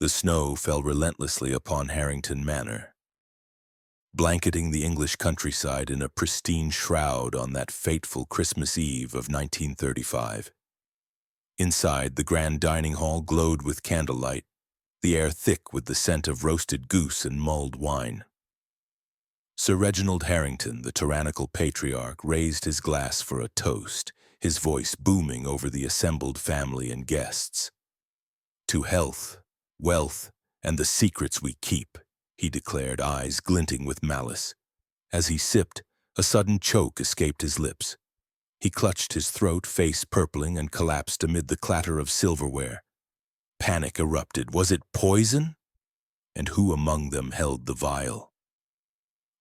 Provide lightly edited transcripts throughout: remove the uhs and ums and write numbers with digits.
The snow fell relentlessly upon Harrington Manor, blanketing the English countryside in a pristine shroud on that fateful Christmas Eve of 1935. Inside, the grand dining hall glowed with candlelight, the air thick with the scent of roasted goose and mulled wine. Sir Reginald Harrington, the tyrannical patriarch, raised his glass for a toast, his voice booming over the assembled family and guests. "To health, wealth, and the secrets we keep," he declared, eyes glinting with malice. As he sipped, a sudden choke escaped his lips. He clutched his throat, face purpling, and collapsed amid the clatter of silverware. Panic erupted. Was it poison? And who among them held the vial?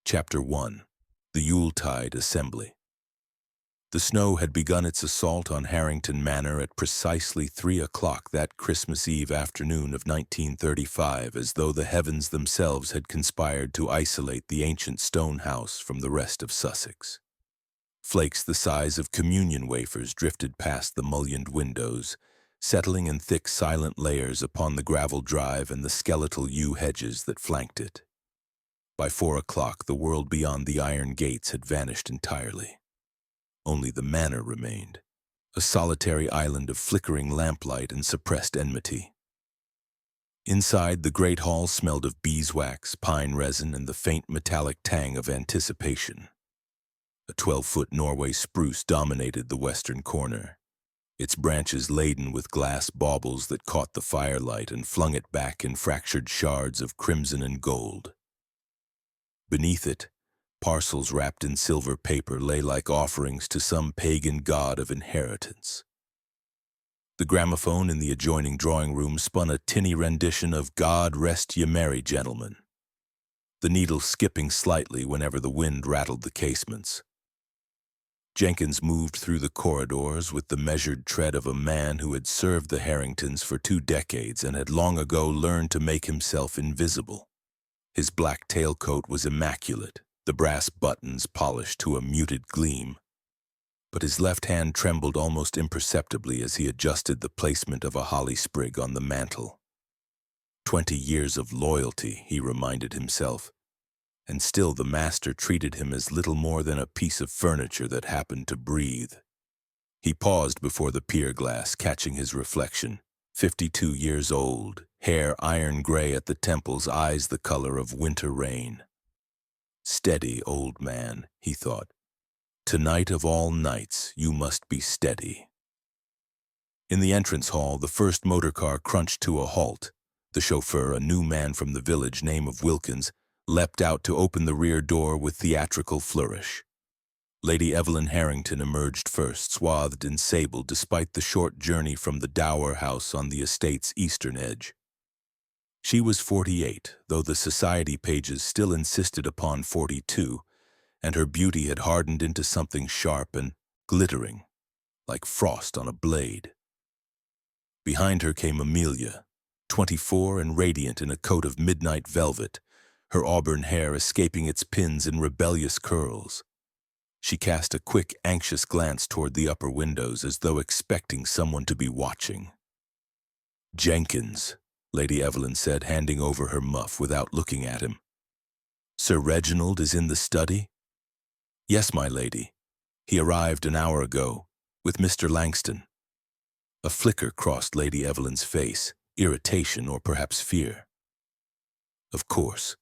Chapter 1. The Yuletide Assembly. The snow had begun its assault on Harrington Manor at precisely 3 o'clock that Christmas Eve afternoon of 1935, as though the heavens themselves had conspired to isolate the ancient stone house from the rest of Sussex. Flakes the size of communion wafers drifted past the mullioned windows, settling in thick, silent layers upon the gravel drive and the skeletal yew hedges that flanked it. By 4 o'clock, the world beyond the iron gates had vanished entirely. Only the manor remained, a solitary island of flickering lamplight and suppressed enmity. Inside, the great hall smelled of beeswax, pine resin, and the faint metallic tang of anticipation. A 12-foot Norway spruce dominated the western corner, its branches laden with glass baubles that caught the firelight and flung it back in fractured shards of crimson and gold. Beneath it, parcels wrapped in silver paper lay like offerings to some pagan god of inheritance. The gramophone in the adjoining drawing room spun a tinny rendition of "God Rest Ye Merry Gentlemen," the needle skipping slightly whenever the wind rattled the casements. Jenkins moved through the corridors with the measured tread of a man who had served the Harringtons for 2 decades and had long ago learned to make himself invisible. His black tailcoat was immaculate, the brass buttons polished to a muted gleam. But his left hand trembled almost imperceptibly as he adjusted the placement of a holly sprig on the mantel. 20 years of loyalty, he reminded himself, and still the master treated him as little more than a piece of furniture that happened to breathe. He paused before the pier glass, catching his reflection. 52 years old, hair iron gray at the temples, eyes the color of winter rain. "Steady, old man," he thought. "Tonight of all nights, you must be steady." In the entrance hall, the first motor car crunched to a halt. The chauffeur, a new man from the village, name of Wilkins, leapt out to open the rear door with theatrical flourish. Lady Evelyn Harrington emerged first, swathed in sable despite the short journey from the dower house on the estate's eastern edge. She was 48, though the society pages still insisted upon 42, and her beauty had hardened into something sharp and glittering, like frost on a blade. Behind her came Amelia, 24 and radiant in a coat of midnight velvet, her auburn hair escaping its pins in rebellious curls. She cast a quick, anxious glance toward the upper windows as though expecting someone to be watching. "Jenkins," Lady Evelyn said, handing over her muff without looking at him. "Sir Reginald is in the study?" "Yes, my lady. He arrived an hour ago, with Mr. Langston." A flicker crossed Lady Evelyn's face, irritation or perhaps fear. "Of course.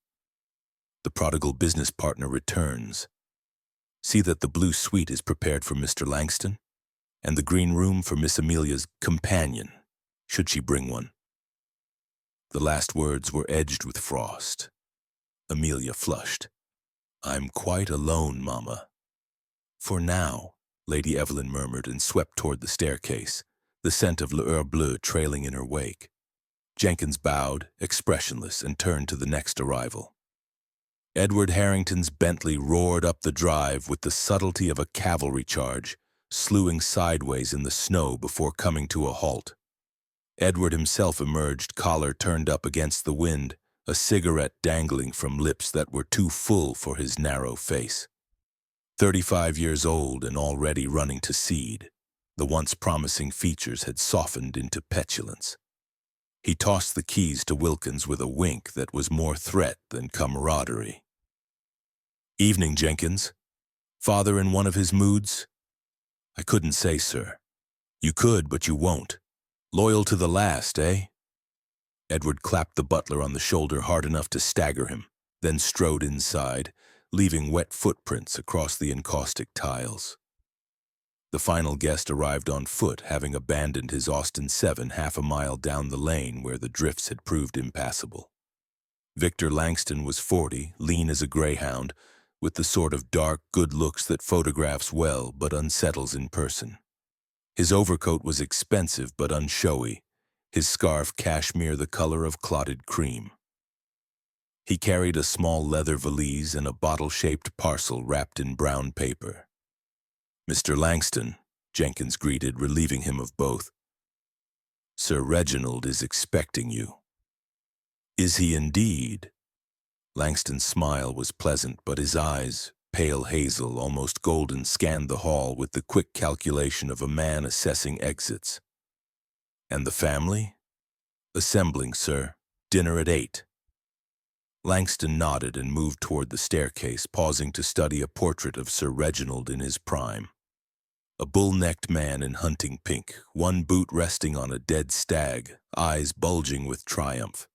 The prodigal business partner returns. See that the blue suite is prepared for Mr. Langston, and the green room for Miss Amelia's companion, should she bring one." The last words were edged with frost. Amelia flushed. "I'm quite alone, Mamma." "For now," Lady Evelyn murmured and swept toward the staircase, the scent of l'heure bleue trailing in her wake. Jenkins bowed, expressionless, and turned to the next arrival. Edward Harrington's Bentley roared up the drive with the subtlety of a cavalry charge, slewing sideways in the snow before coming to a halt. Edward himself emerged, collar turned up against the wind, a cigarette dangling from lips that were too full for his narrow face. 35 years old and already running to seed, the once promising features had softened into petulance. He tossed the keys to Wilkins with a wink that was more threat than camaraderie. "Evening, Jenkins. Father in one of his moods?" "I couldn't say, sir." "You could, but you won't. Loyal to the last, eh?" Edward clapped the butler on the shoulder hard enough to stagger him, then strode inside, leaving wet footprints across the encaustic tiles. The final guest arrived on foot, having abandoned his Austin 7 half a mile down the lane where the drifts had proved impassable. Victor Langston was 40, lean as a greyhound, with the sort of dark, good looks that photographs well but unsettles in person. His overcoat was expensive but unshowy, his scarf cashmere the color of clotted cream. He carried a small leather valise and a bottle-shaped parcel wrapped in brown paper. "Mr. Langston," Jenkins greeted, relieving him of both. "Sir Reginald is expecting you." "Is he indeed?" Langston's smile was pleasant, but his eyes, pale hazel, almost golden, scanned the hall with the quick calculation of a man assessing exits. "And the family?" "Assembling, sir. Dinner at 8. Langston nodded and moved toward the staircase, pausing to study a portrait of Sir Reginald in his prime. A bull-necked man in hunting pink, one boot resting on a dead stag, eyes bulging with triumph.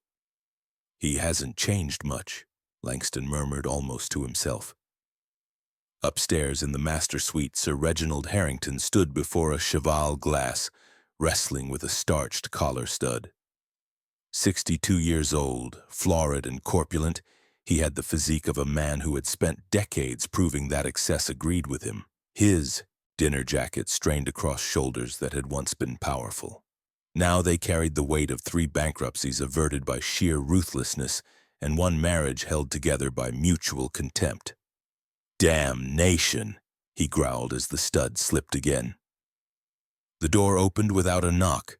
"He hasn't changed much," Langston murmured almost to himself. Upstairs in the master suite, Sir Reginald Harrington stood before a cheval glass, wrestling with a starched collar stud. 62 years old, florid and corpulent, he had the physique of a man who had spent decades proving that excess agreed with him. His dinner jacket strained across shoulders that had once been powerful. Now they carried the weight of 3 bankruptcies averted by sheer ruthlessness and 1 marriage held together by mutual contempt. "Damnation," he growled as the stud slipped again. The door opened without a knock.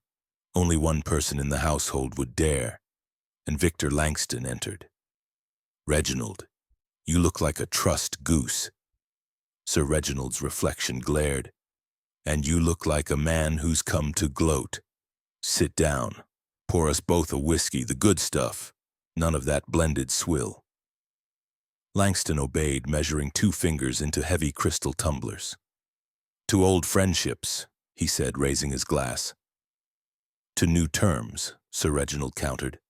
Only one person in the household would dare, and Victor Langston entered. "Reginald, you look like a trussed goose." Sir Reginald's reflection glared. "And you look like a man who's come to gloat. Sit down. Pour us both a whiskey, the good stuff. None of that blended swill." Langston obeyed, measuring 2 fingers into heavy crystal tumblers. "To old friendships," he said, raising his glass. "To new terms," Sir Reginald countered.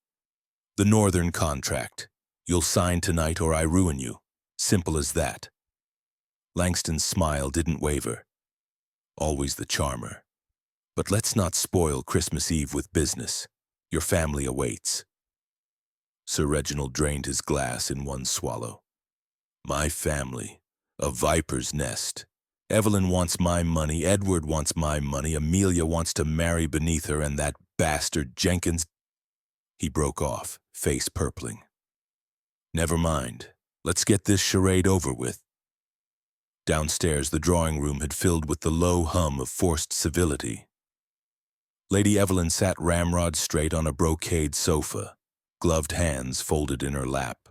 "The Northern contract. You'll sign tonight or I ruin you. Simple as that." Langston's smile didn't waver. Always the charmer. "But let's not spoil Christmas Eve with business. Your family awaits." Sir Reginald drained his glass in one swallow. "My family. A viper's nest. Evelyn wants my money, Edward wants my money, Amelia wants to marry beneath her, and that bastard Jenkins—" He broke off, face purpling. "Never mind. Let's get this charade over with." Downstairs, the drawing room had filled with the low hum of forced civility. Lady Evelyn sat ramrod straight on a brocade sofa, gloved hands folded in her lap.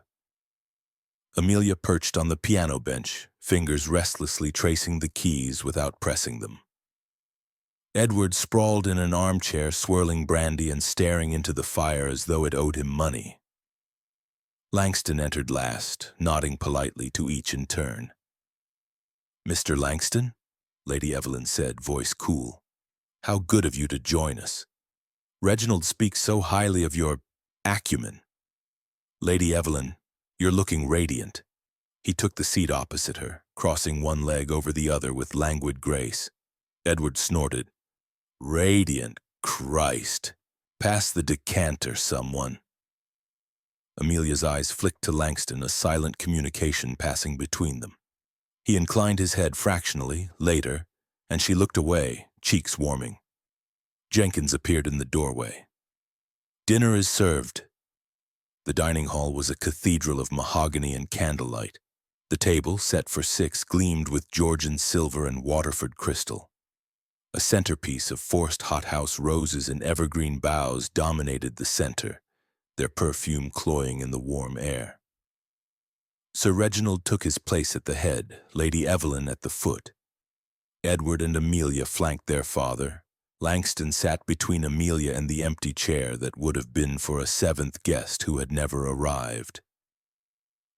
Amelia perched on the piano bench, fingers restlessly tracing the keys without pressing them. Edward sprawled in an armchair, swirling brandy and staring into the fire as though it owed him money. Langston entered last, nodding politely to each in turn. "Mr. Langston?" Lady Evelyn said, voice cool. "How good of you to join us. Reginald speaks so highly of your acumen. Lady Evelyn, you're looking radiant." He took the seat opposite her, crossing one leg over the other with languid grace. Edward snorted. "Radiant, Christ. Pass the decanter, someone." Amelia's eyes flicked to Langston, a silent communication passing between them. He inclined his head fractionally, later, and she looked away, cheeks warming. Jenkins appeared in the doorway. "Dinner is served." The dining hall was a cathedral of mahogany and candlelight. The table, set for 6, gleamed with Georgian silver and Waterford crystal. A centerpiece of forced hothouse roses and evergreen boughs dominated the center, their perfume cloying in the warm air. Sir Reginald took his place at the head, Lady Evelyn at the foot. Edward and Amelia flanked their father, Langston sat between Amelia and the empty chair that would have been for a seventh guest who had never arrived.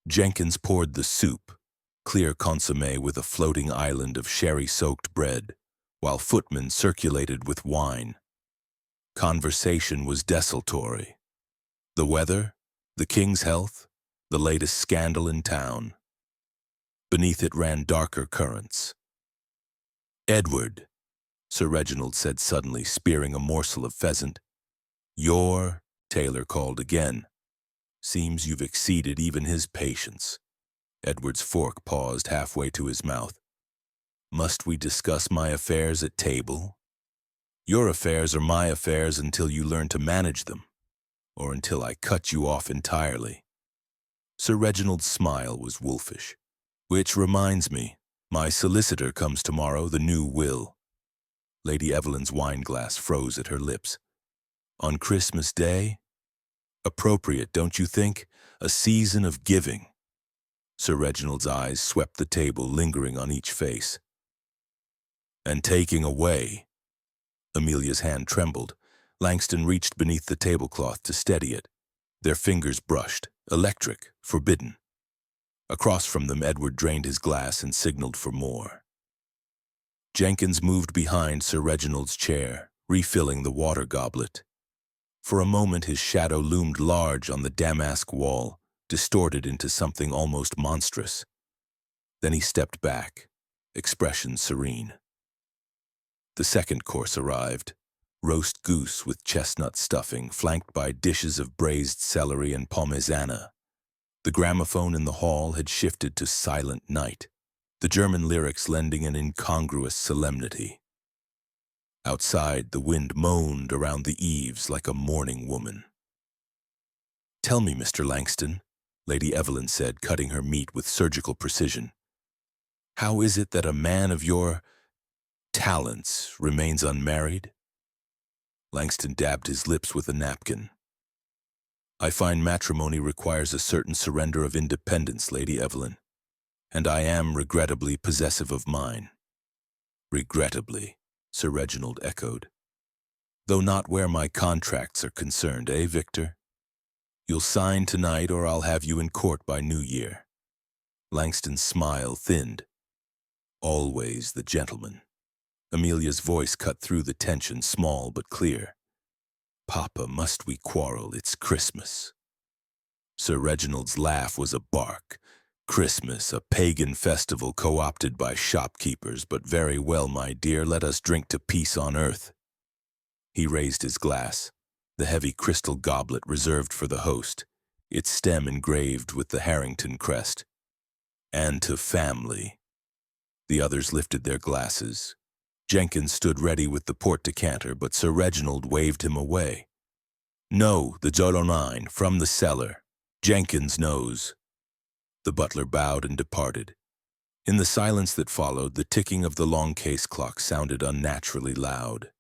Jenkins poured the soup, clear consommé with a floating island of sherry-soaked bread, while footmen circulated with wine. Conversation was desultory. The weather, the king's health, the latest scandal in town. Beneath it ran darker currents. "Edward," Sir Reginald said suddenly, spearing a morsel of pheasant. "Your," Taylor called again. "Seems you've exceeded even his patience." Edward's fork paused halfway to his mouth. "Must we discuss my affairs at table? Your affairs are my affairs until you learn to manage them, or until I cut you off entirely." Sir Reginald's smile was wolfish. "Which reminds me, my solicitor comes tomorrow, the new will." Lady Evelyn's wineglass froze at her lips. "On Christmas Day? Appropriate, don't you think? A season of giving." Sir Reginald's eyes swept the table, lingering on each face. "And taking away." Amelia's hand trembled. Langston reached beneath the tablecloth to steady it. Their fingers brushed, electric, forbidden. Across from them, Edward drained his glass and signaled for more. Jenkins moved behind Sir Reginald's chair, refilling the water goblet. For a moment his shadow loomed large on the damask wall, distorted into something almost monstrous. Then he stepped back, expression serene. The second course arrived, roast goose with chestnut stuffing, flanked by dishes of braised celery and parmesan. The gramophone in the hall had shifted to Silent Night, the German lyrics lending an incongruous solemnity. Outside, the wind moaned around the eaves like a mourning woman. "Tell me, Mr. Langston," Lady Evelyn said, cutting her meat with surgical precision, "how is it that a man of your talents remains unmarried?" Langston dabbed his lips with a napkin. "I find matrimony requires a certain surrender of independence, Lady Evelyn, and I am regrettably possessive of mine." "Regrettably," Sir Reginald echoed. "Though not where my contracts are concerned, eh, Victor? You'll sign tonight or I'll have you in court by New Year." Langston's smile thinned. "Always the gentleman." Amelia's voice cut through the tension, small but clear. "Papa, must we quarrel? It's Christmas." Sir Reginald's laugh was a bark. "Christmas, a pagan festival co-opted by shopkeepers, but very well, my dear, let us drink to peace on earth." He raised his glass, the heavy crystal goblet reserved for the host, its stem engraved with the Harrington crest. "And to family." The others lifted their glasses. Jenkins stood ready with the port decanter, but Sir Reginald waved him away. "No, the Jolonine, from the cellar. Jenkins knows." The butler bowed and departed. In the silence that followed, the ticking of the long case clock sounded unnaturally loud.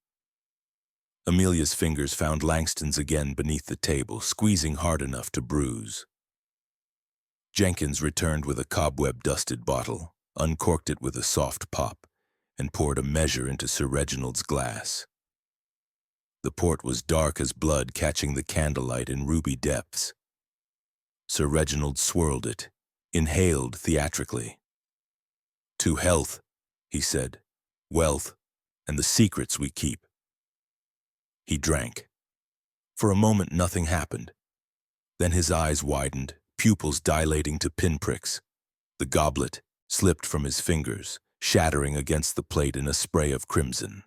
Amelia's fingers found Langston's again beneath the table, squeezing hard enough to bruise. Jenkins returned with a cobweb-dusted bottle, uncorked it with a soft pop, and poured a measure into Sir Reginald's glass. The port was dark as blood, catching the candlelight in ruby depths. Sir Reginald swirled it, inhaled theatrically. "To health," he said, "wealth, and the secrets we keep." He drank. For a moment nothing happened. Then his eyes widened, pupils dilating to pinpricks. The goblet slipped from his fingers, shattering against the plate in a spray of crimson.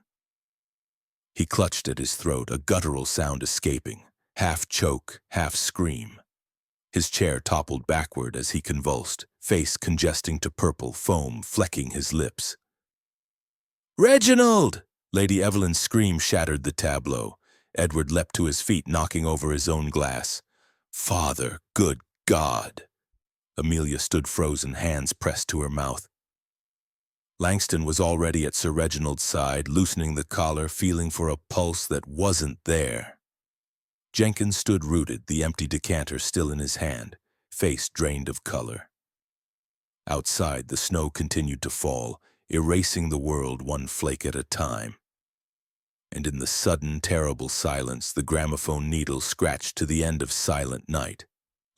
He clutched at his throat, a guttural sound escaping, half choke, half scream. His chair toppled backward as he convulsed, face congesting to purple, foam flecking his lips. "Reginald!" Lady Evelyn's scream shattered the tableau. Edward leapt to his feet, knocking over his own glass. "Father, good God!" Amelia stood frozen, hands pressed to her mouth. Langston was already at Sir Reginald's side, loosening the collar, feeling for a pulse that wasn't there. Jenkins stood rooted, the empty decanter still in his hand, face drained of color. Outside, the snow continued to fall, erasing the world one flake at a time. and in the sudden, terrible silence, the gramophone needle scratched to the end of Silent Night,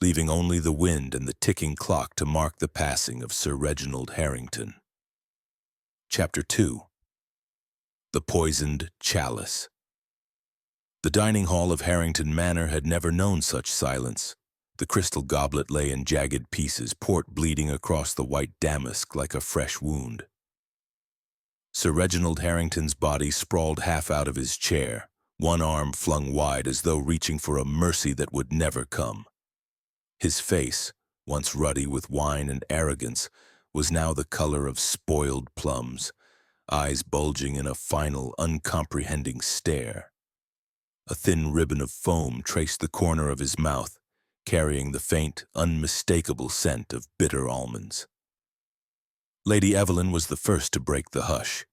leaving only the wind and the ticking clock to mark the passing of Sir Reginald Harrington. Chapter 2. The Poisoned Chalice. The dining hall of Harrington Manor had never known such silence. The crystal goblet lay in jagged pieces, port bleeding across the white damask like a fresh wound. Sir Reginald Harrington's body sprawled half out of his chair, one arm flung wide as though reaching for a mercy that would never come. His face, once ruddy with wine and arrogance, was now the color of spoiled plums, eyes bulging in a final, uncomprehending stare. A thin ribbon of foam traced the corner of his mouth, carrying the faint, unmistakable scent of bitter almonds. Lady Evelyn was the first to break the hush.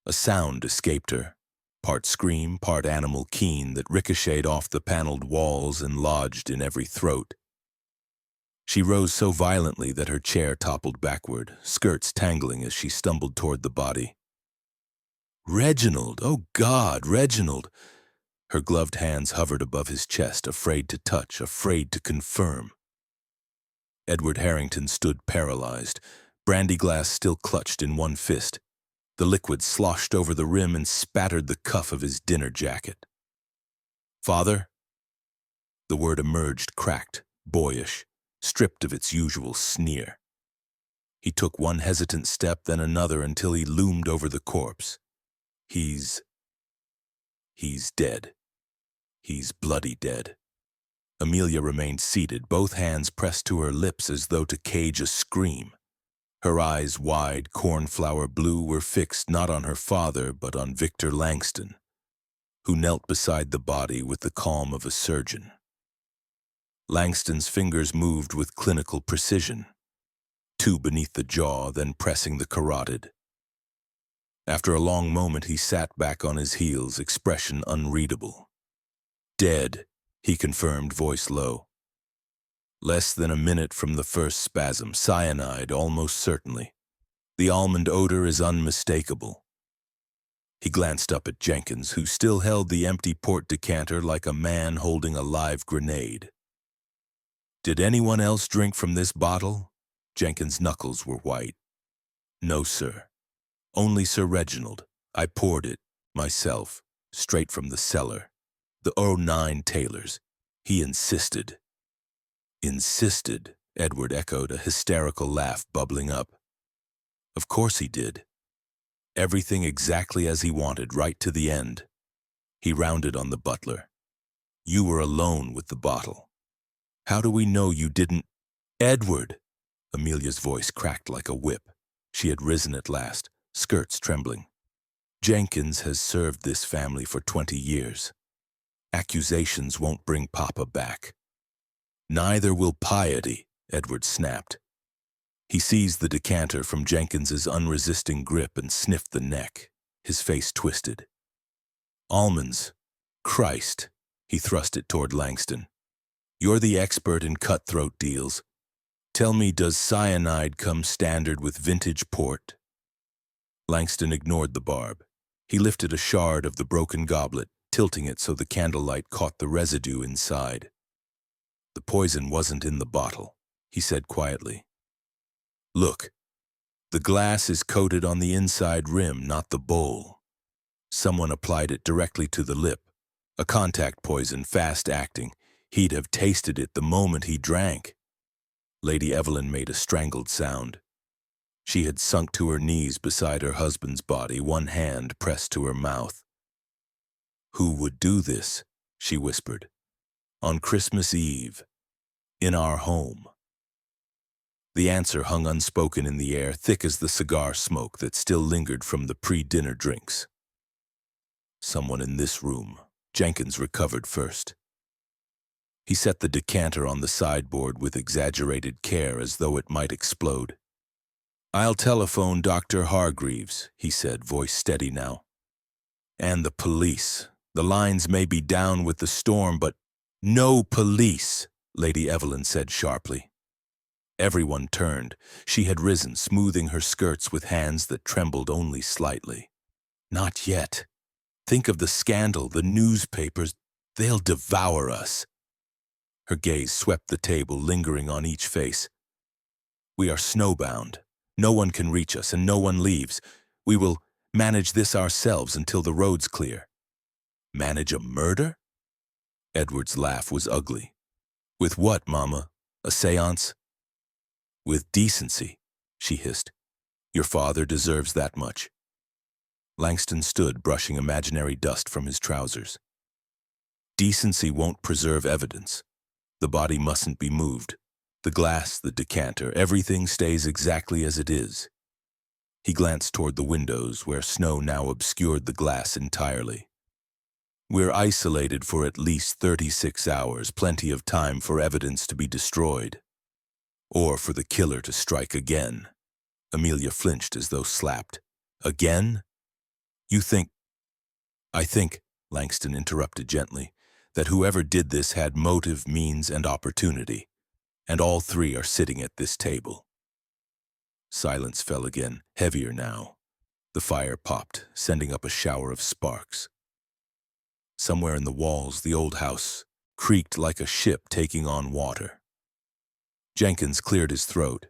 A sound escaped her, part scream, part animal keen that ricocheted off the paneled walls and lodged in every throat. She rose so violently that her chair toppled backward, skirts tangling as she stumbled toward the body. "Reginald! Oh, God, Reginald!" Her gloved hands hovered above his chest, afraid to touch, afraid to confirm. Edward Harrington stood paralyzed, brandy glass still clutched in one fist. The liquid sloshed over the rim and spattered the cuff of his dinner jacket. "Father?" The word emerged cracked, boyish, stripped of its usual sneer. He took one hesitant step, then another, until he loomed over the corpse. He's dead. He's bloody dead." Amelia remained seated, both hands pressed to her lips as though to cage a scream. Her eyes, wide, cornflower blue, were fixed not on her father, but on Victor Langston, who knelt beside the body with the calm of a surgeon. Langston's fingers moved with clinical precision, two beneath the jaw, then pressing the carotid. After a long moment, he sat back on his heels, expression unreadable. "Dead," he confirmed, voice low. "Less than a minute from the first spasm. Cyanide, almost certainly. The almond odor is unmistakable." He glanced up at Jenkins, who still held the empty port decanter like a man holding a live grenade. "Did anyone else drink from this bottle?" Jenkins' knuckles were white. "No, sir. Only Sir Reginald. I poured it, myself, straight from the cellar. The 09 Taylor's. He insisted." "Insisted?" Edward echoed, a hysterical laugh bubbling up. "Of course he did. Everything exactly as he wanted, right to the end." He rounded on the butler. "You were alone with the bottle. How do we know you didn't—" "Edward!" Amelia's voice cracked like a whip. She had risen at last, skirts trembling. "Jenkins has served this family for 20 years. Accusations won't bring Papa back." "Neither will piety," Edward snapped. He seized the decanter from Jenkins's unresisting grip and sniffed the neck, his face twisted. "Almonds. Christ." He thrust it toward Langston. "You're the expert in cutthroat deals. Tell me, does cyanide come standard with vintage port?" Langston ignored the barb. He lifted a shard of the broken goblet, tilting it so the candlelight caught the residue inside. "The poison wasn't in the bottle," he said quietly. "Look, the glass is coated on the inside rim, not the bowl. Someone applied it directly to the lip. A contact poison, fast-acting. He'd have tasted it the moment he drank." Lady Evelyn made a strangled sound. She had sunk to her knees beside her husband's body, one hand pressed to her mouth. "Who would do this?" she whispered. "On Christmas Eve, in our home?" The answer hung unspoken in the air, thick as the cigar smoke that still lingered from the pre-dinner drinks. "Someone in this room." Jenkins recovered first. He set the decanter on the sideboard with exaggerated care as though it might explode. "I'll telephone Dr. Hargreaves," he said, voice steady now. "And the police. The lines may be down with the storm, but—" "No police," Lady Evelyn said sharply. Everyone turned. She had risen, smoothing her skirts with hands that trembled only slightly. "Not yet. Think of the scandal, the newspapers. They'll devour us. Her gaze swept the table, lingering on each face. We are snowbound. No one can reach us, and no one leaves. We will manage this ourselves until the road's clear. Manage a murder? Edward's laugh was ugly. With what, Mama? A seance? With decency, she hissed. Your father deserves that much. Langston stood, brushing imaginary dust from his trousers. Decency won't preserve evidence. The body mustn't be moved. The glass, the decanter, everything stays exactly as it is. He glanced toward the windows, where snow now obscured the glass entirely. We're isolated for at least 36 hours, plenty of time for evidence to be destroyed. Or for the killer to strike again. Amelia flinched as though slapped. Again? You think... I think, Langston interrupted gently, that whoever did this had motive, means, and opportunity, and all three are sitting at this table. Silence fell again, heavier now. The fire popped, sending up a shower of sparks. Somewhere in the walls, the old house creaked like a ship taking on water. Jenkins cleared his throat.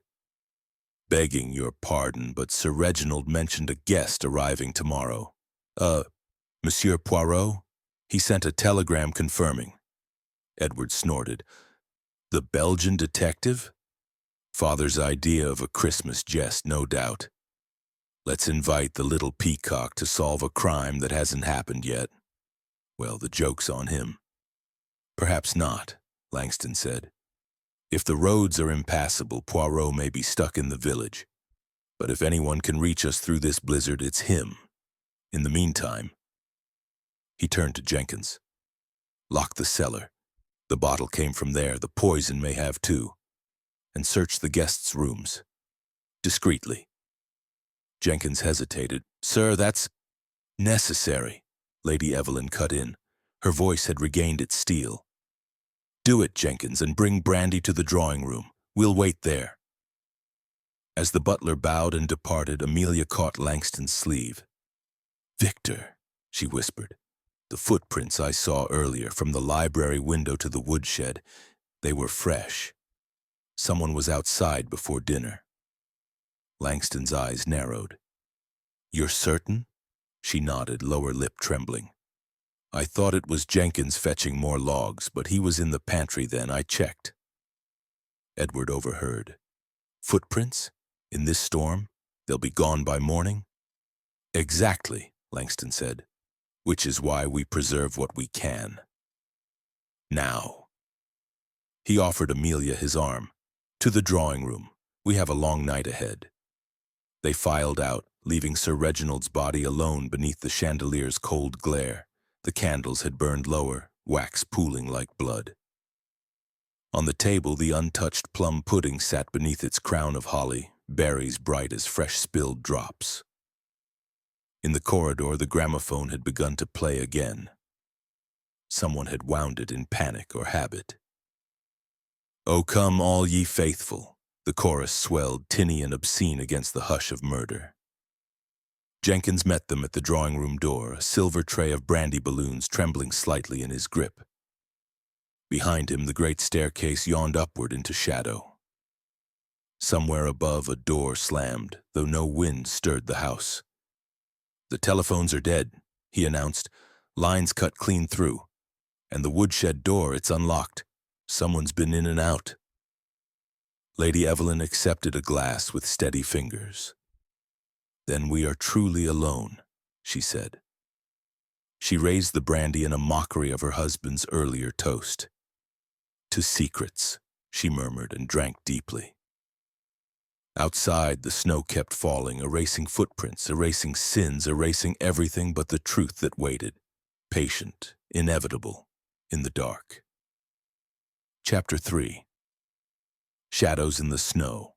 Begging your pardon, but Sir Reginald mentioned a guest arriving tomorrow. Monsieur Poirot? He sent a telegram confirming. Edward snorted. The Belgian detective? Father's idea of a Christmas jest, no doubt. Let's invite the little peacock to solve a crime that hasn't happened yet. Well, the joke's on him. Perhaps not, Langston said. If the roads are impassable, Poirot may be stuck in the village. But if anyone can reach us through this blizzard, it's him. In the meantime... He turned to Jenkins. Lock the cellar. The bottle came from there, the poison may have too. And search the guests' rooms. Discreetly. Jenkins hesitated. Sir, that's necessary, Lady Evelyn cut in. Her voice had regained its steel. Do it, Jenkins, and bring brandy to the drawing room. We'll wait there. As the butler bowed and departed, Amelia caught Langston's sleeve. Victor, she whispered. The footprints I saw earlier from the library window to the woodshed, they were fresh. Someone was outside before dinner. Langston's eyes narrowed. You're certain? She nodded, lower lip trembling. I thought it was Jenkins fetching more logs, but he was in the pantry then. I checked. Edward overheard. Footprints? In this storm? They'll be gone by morning? Exactly, Langston said. Which is why we preserve what we can. Now. He offered Amelia his arm. To the drawing room. We have a long night ahead. They filed out, leaving Sir Reginald's body alone beneath the chandelier's cold glare. The candles had burned lower, wax pooling like blood. On the table, the untouched plum pudding sat beneath its crown of holly, berries bright as fresh spilled drops. In the corridor, the gramophone had begun to play again. Someone had wound it in panic or habit. "O come, all ye faithful," the chorus swelled, tinny and obscene against the hush of murder. Jenkins met them at the drawing-room door, a silver tray of brandy balloons trembling slightly in his grip. Behind him, the great staircase yawned upward into shadow. Somewhere above, a door slammed, though no wind stirred the house. "The telephones are dead," he announced. "Lines cut clean through. And the woodshed door, it's unlocked. Someone's been in and out." Lady Evelyn accepted a glass with steady fingers. "Then we are truly alone," she said. She raised the brandy in a mockery of her husband's earlier toast. "To secrets," she murmured and drank deeply. Outside, the snow kept falling, erasing footprints, erasing sins, erasing everything but the truth that waited, patient, inevitable, in the dark. Chapter 3. Shadows in the Snow.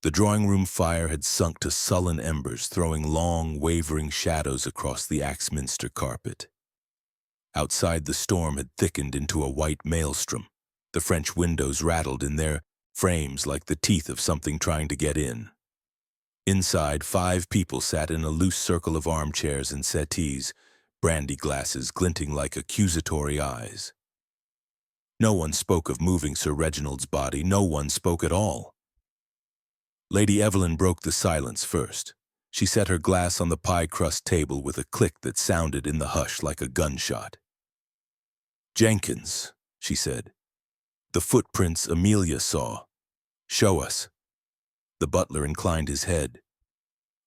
The drawing-room fire had sunk to sullen embers, throwing long, wavering shadows across the Axminster carpet. Outside, the storm had thickened into a white maelstrom. The French windows rattled in their frames like the teeth of something trying to get in. Inside, 5 people sat in a loose circle of armchairs and settees, brandy glasses glinting like accusatory eyes. No one spoke of moving Sir Reginald's body. No one spoke at all. Lady Evelyn broke the silence first. She set her glass on the pie crust table with a click that sounded in the hush like a gunshot. "Jenkins," she said. "The footprints Amelia saw. Show us." The butler inclined his head.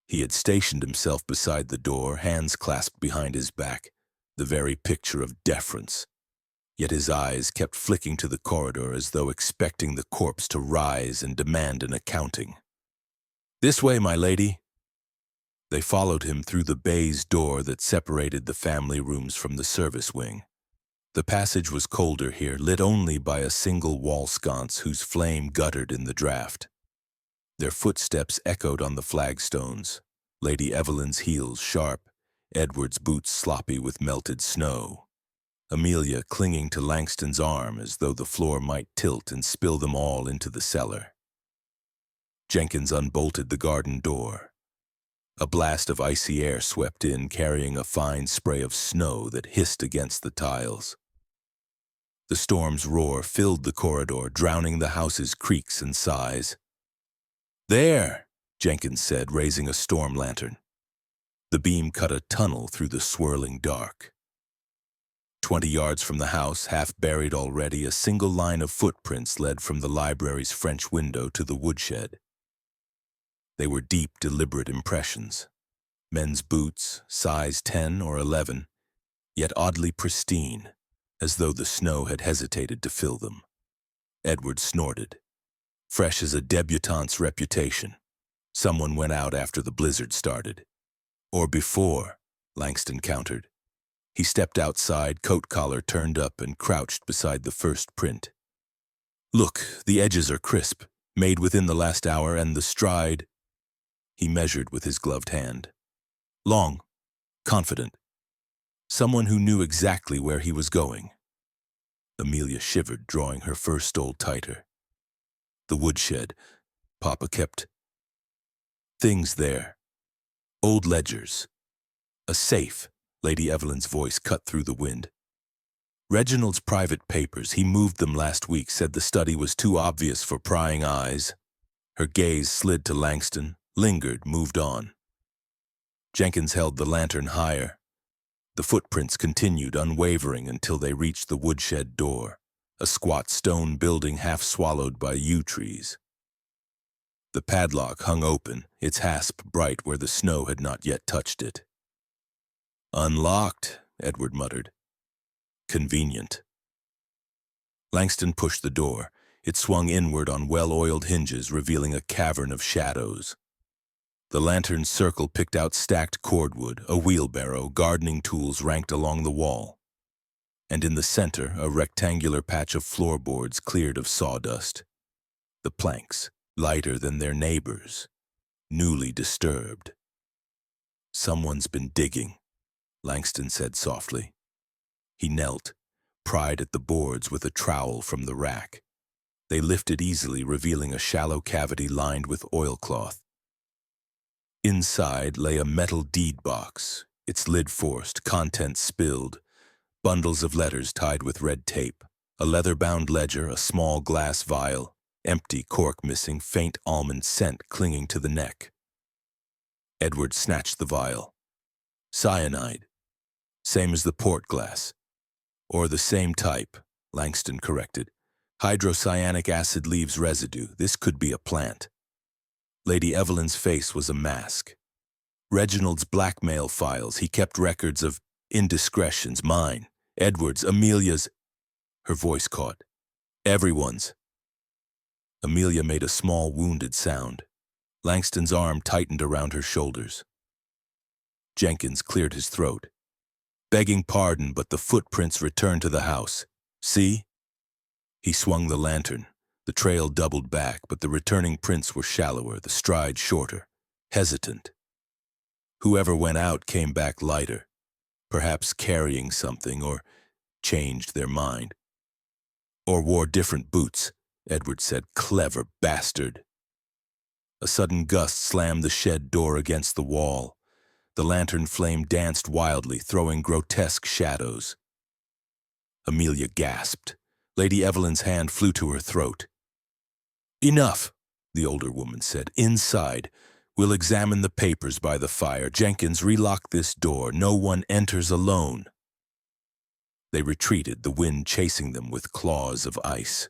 He had stationed himself beside the door, hands clasped behind his back, the very picture of deference. Yet his eyes kept flicking to the corridor as though expecting the corpse to rise and demand an accounting. "This way, my lady." They followed him through the baize door that separated the family rooms from the service wing. The passage was colder here, lit only by a single wall sconce whose flame guttered in the draught. Their footsteps echoed on the flagstones, Lady Evelyn's heels sharp, Edward's boots sloppy with melted snow, Amelia clinging to Langston's arm as though the floor might tilt and spill them all into the cellar. Jenkins unbolted the garden door. A blast of icy air swept in, carrying a fine spray of snow that hissed against the tiles. The storm's roar filled the corridor, drowning the house's creaks and sighs. "There," Jenkins said, raising a storm lantern. The beam cut a tunnel through the swirling dark. 20 yards from the house, half buried already, a single line of footprints led from the library's French window to the woodshed. They were deep, deliberate impressions. Men's boots, size 10 or 11, yet oddly pristine, as though the snow had hesitated to fill them. Edward snorted. Fresh as a debutante's reputation. Someone went out after the blizzard started. Or before, Langston countered. He stepped outside, coat collar turned up, and crouched beside the first print. "Look, the edges are crisp, made within the last hour, and the stride—" He measured with his gloved hand. "Long, confident. Someone who knew exactly where he was going." Amelia shivered, drawing her fur stole tighter. "The woodshed. Papa kept things there. Old ledgers. A safe." Lady Evelyn's voice cut through the wind. "Reginald's private papers. He moved them last week, said the study was too obvious for prying eyes." Her gaze slid to Langston, lingered, moved on. Jenkins held the lantern higher. The footprints continued, unwavering, until they reached the woodshed door, a squat stone building half swallowed by yew trees. The padlock hung open, its hasp bright where the snow had not yet touched it. "Unlocked," Edward muttered. "Convenient." Langston pushed the door. It swung inward on well-oiled hinges, revealing a cavern of shadows. The lantern's circle picked out stacked cordwood, a wheelbarrow, gardening tools ranked along the wall. And in the center, a rectangular patch of floorboards cleared of sawdust. The planks, lighter than their neighbors, newly disturbed. "Someone's been digging," Langston said softly. He knelt, pried at the boards with a trowel from the rack. They lifted easily, revealing a shallow cavity lined with oilcloth. Inside lay a metal deed box, its lid forced, contents spilled, bundles of letters tied with red tape, a leather-bound ledger, a small glass vial, empty, cork missing, faint almond scent clinging to the neck. Edward snatched the vial. "Cyanide. Same as the port glass." "Or the same type," Langston corrected. "Hydrocyanic acid leaves residue. This could be a plant." Lady Evelyn's face was a mask. "Reginald's blackmail files. He kept records of indiscretions. Mine, Edward's, Amelia's." Her voice caught. "Everyone's." Amelia made a small wounded sound. Langston's arm tightened around her shoulders. Jenkins cleared his throat. "Begging pardon, but the footprints returned to the house. See?" He swung the lantern. The trail doubled back, but the returning prints were shallower, the stride shorter, hesitant. Whoever went out came back lighter, perhaps carrying something, or changed their mind. "Or wore different boots," Edward said. "Clever bastard." A sudden gust slammed the shed door against the wall. The lantern flame danced wildly, throwing grotesque shadows. Amelia gasped. Lady Evelyn's hand flew to her throat. "Enough," the older woman said. "Inside. We'll examine the papers by the fire. Jenkins, relock this door. No one enters alone." They retreated, the wind chasing them with claws of ice.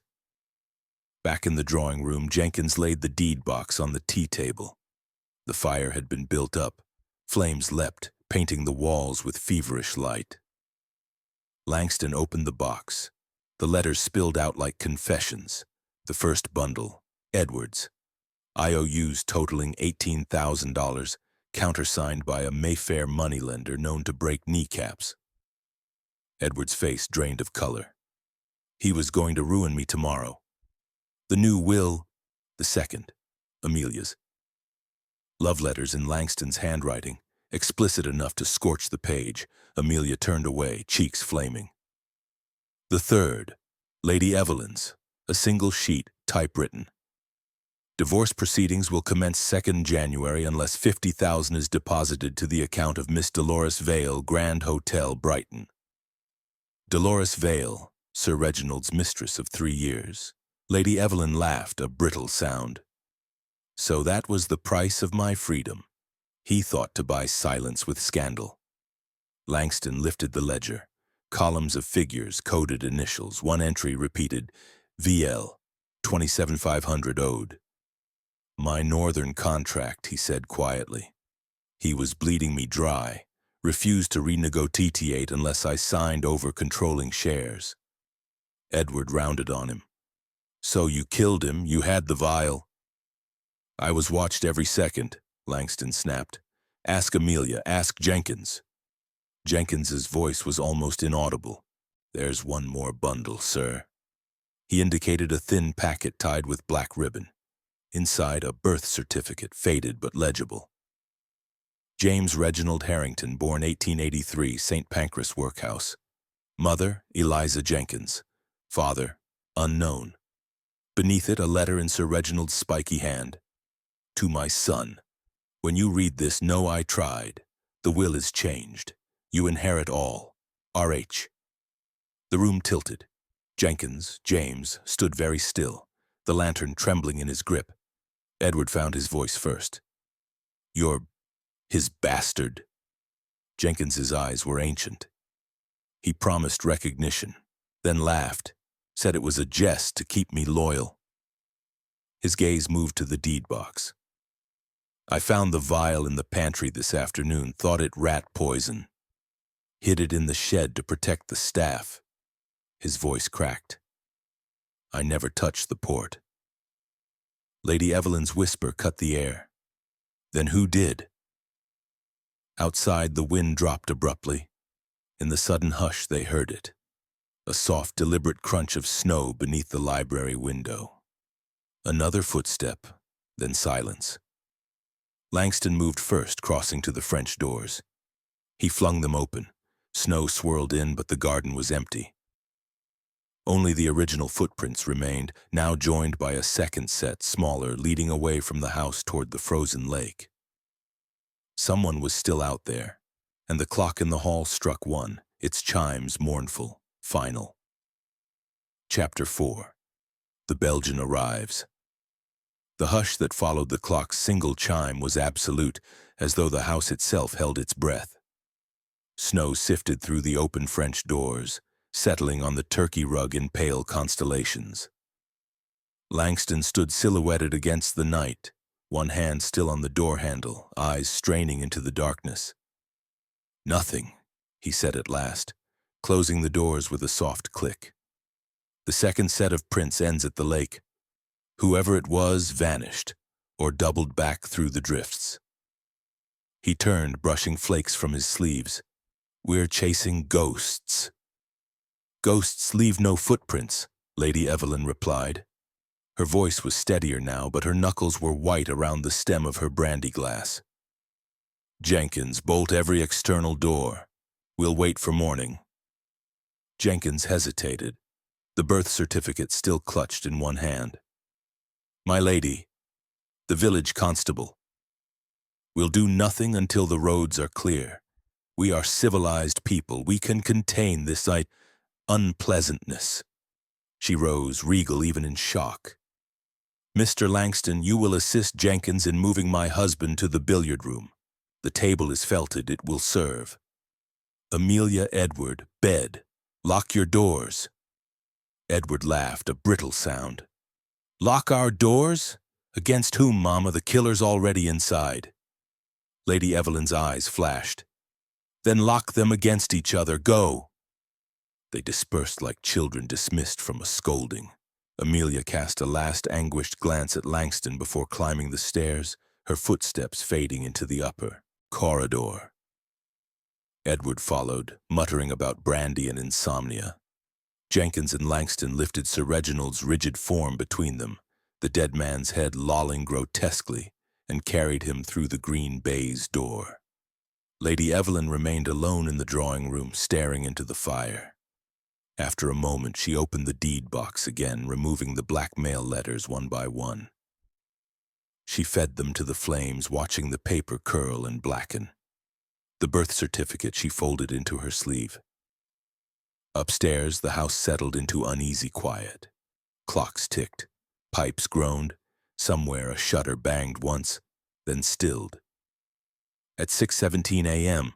Back in the drawing room, Jenkins laid the deed box on the tea table. The fire had been built up. Flames leapt, painting the walls with feverish light. Langston opened the box. The letters spilled out like confessions. The first bundle, Edward's. IOUs totaling $18,000, countersigned by a Mayfair moneylender known to break kneecaps. Edward's face drained of color. He was going to ruin me tomorrow. The new will, the second, Amelia's. Love letters in Langston's handwriting, explicit enough to scorch the page. Amelia turned away, cheeks flaming. The third, Lady Evelyn's, a single sheet, typewritten. Divorce proceedings will commence 2nd January unless $50,000 is deposited to the account of Miss Dolores Vale, Grand Hotel, Brighton. Dolores Vale, Sir Reginald's mistress of 3 years. Lady Evelyn laughed, a brittle sound. So that was the price of my freedom. He thought to buy silence with scandal. Langston lifted the ledger. Columns of figures, coded initials. One entry repeated, VL, 27,500 owed. My northern contract, he said quietly. He was bleeding me dry, refused to renegotiate unless I signed over controlling shares. Edward rounded on him. So you killed him, you had the vial. I was watched every second, Langston snapped. Ask Amelia, ask Jenkins. Jenkins's voice was almost inaudible. There's one more bundle, sir. He indicated a thin packet tied with black ribbon. Inside, a birth certificate, faded but legible. James Reginald Harrington, born 1883, St. Pancras Workhouse. Mother, Eliza Jenkins. Father, unknown. Beneath it, a letter in Sir Reginald's spiky hand. To my son. When you read this, know I tried. The will is changed. You inherit all. R.H. The room tilted. Jenkins, James, stood very still, the lantern trembling in his grip. Edward found his voice first. You're his bastard. Jenkins's eyes were ancient. He promised recognition, then laughed, said it was a jest to keep me loyal. His gaze moved to the deed box. I found the vial in the pantry this afternoon, thought it rat poison. Hid it in the shed to protect the staff. His voice cracked. I never touched the port. Lady Evelyn's whisper cut the air. Then who did? Outside, the wind dropped abruptly. In the sudden hush, they heard it. A soft, deliberate crunch of snow beneath the library window. Another footstep, then silence. Langston moved first, crossing to the French doors. He flung them open. Snow swirled in, but the garden was empty. Only the original footprints remained, now joined by a second set, smaller, leading away from the house toward the frozen lake. Someone was still out there, and the clock in the hall struck 1, its chimes mournful, final. Chapter 4. The Belgian arrives. The hush that followed the clock's single chime was absolute, as though the house itself held its breath. Snow sifted through the open French doors, settling on the turkey rug in pale constellations. Langston stood silhouetted against the night, one hand still on the door handle, eyes straining into the darkness. Nothing, he said at last, closing the doors with a soft click. The second set of prints ends at the lake. Whoever it was vanished, or doubled back through the drifts. He turned, brushing flakes from his sleeves. We're chasing ghosts. Ghosts leave no footprints, Lady Evelyn replied. Her voice was steadier now, but her knuckles were white around the stem of her brandy glass. Jenkins, bolt every external door. We'll wait for morning. Jenkins hesitated, the birth certificate still clutched in one hand. My lady, the village constable. We'll do nothing until the roads are clear. We are civilized people. We can contain this unpleasantness." She rose, regal even in shock. "Mr. Langston, you will assist Jenkins in moving my husband to the billiard room. The table is felted. It will serve. Amelia, Edward, bed. Lock your doors." Edward laughed, a brittle sound. "Lock our doors? Against whom, Mama? The killer's already inside." Lady Evelyn's eyes flashed. "Then lock them against each other. Go." They dispersed like children dismissed from a scolding. Amelia cast a last anguished glance at Langston before climbing the stairs, her footsteps fading into the upper corridor. Edward followed, muttering about brandy and insomnia. Jenkins and Langston lifted Sir Reginald's rigid form between them, the dead man's head lolling grotesquely, and carried him through the green baize door. Lady Evelyn remained alone in the drawing room, staring into the fire. After a moment, she opened the deed box again, removing the blackmail letters one by one. She fed them to the flames, watching the paper curl and blacken. The birth certificate she folded into her sleeve. Upstairs, the house settled into uneasy quiet. Clocks ticked, pipes groaned, somewhere a shutter banged once, then stilled. At 6:17 a.m.,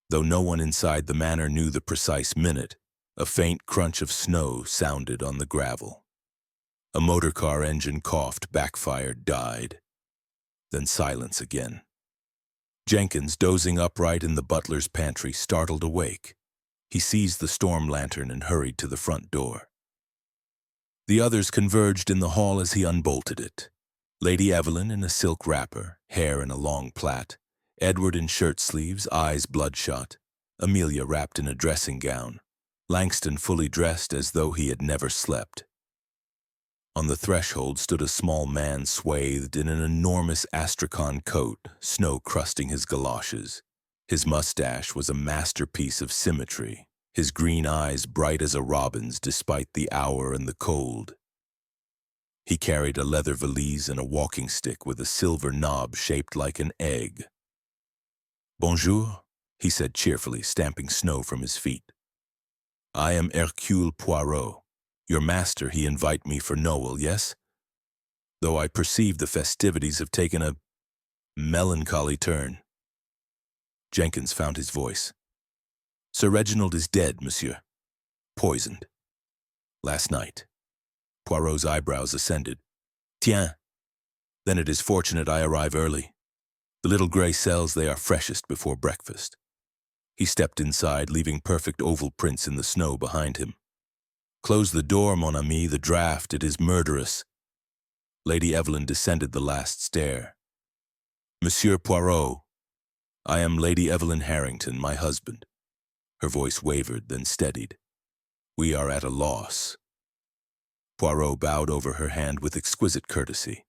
though no one inside the manor knew the precise minute, a faint crunch of snow sounded on the gravel. A motor-car engine coughed, backfired, died. Then silence again. Jenkins, dozing upright in the butler's pantry, startled awake. He seized the storm lantern and hurried to the front door. The others converged in the hall as he unbolted it. Lady Evelyn in a silk wrapper, hair in a long plait, Edward in shirt sleeves, eyes bloodshot, Amelia wrapped in a dressing gown, Langston fully dressed as though he had never slept. On the threshold stood a small man swathed in an enormous astrakhan coat, snow crusting his galoshes. His mustache was a masterpiece of symmetry, his green eyes bright as a robin's despite the hour and the cold. He carried a leather valise and a walking stick with a silver knob shaped like an egg. "Bonjour," he said cheerfully, stamping snow from his feet. "I am Hercule Poirot. Your master, he invite me for Noel, yes? Though I perceive the festivities have taken a melancholy turn." Jenkins found his voice. "Sir Reginald is dead, monsieur. Poisoned. Last night." Poirot's eyebrows ascended. "Tiens. Then it is fortunate I arrive early. The little gray cells, they are freshest before breakfast." He stepped inside, leaving perfect oval prints in the snow behind him. "Close the door, mon ami, the draught, it is murderous." Lady Evelyn descended the last stair. "Monsieur Poirot, I am Lady Evelyn Harrington, my husband." Her voice wavered, then steadied. "We are at a loss." Poirot bowed over her hand with exquisite courtesy.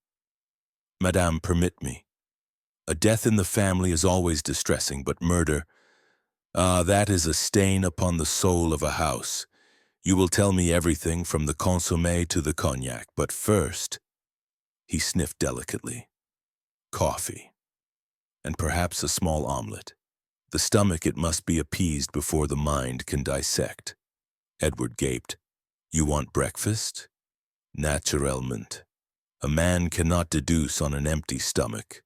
"Madame, permit me. A death in the family is always distressing, but murder, that is a stain upon the soul of a house. You will tell me everything from the consommé to the cognac, but first," he sniffed delicately, "coffee, and perhaps a small omelette. The stomach, it must be appeased before the mind can dissect." Edward gaped. "You want breakfast?" "Naturellement. A man cannot deduce on an empty stomach.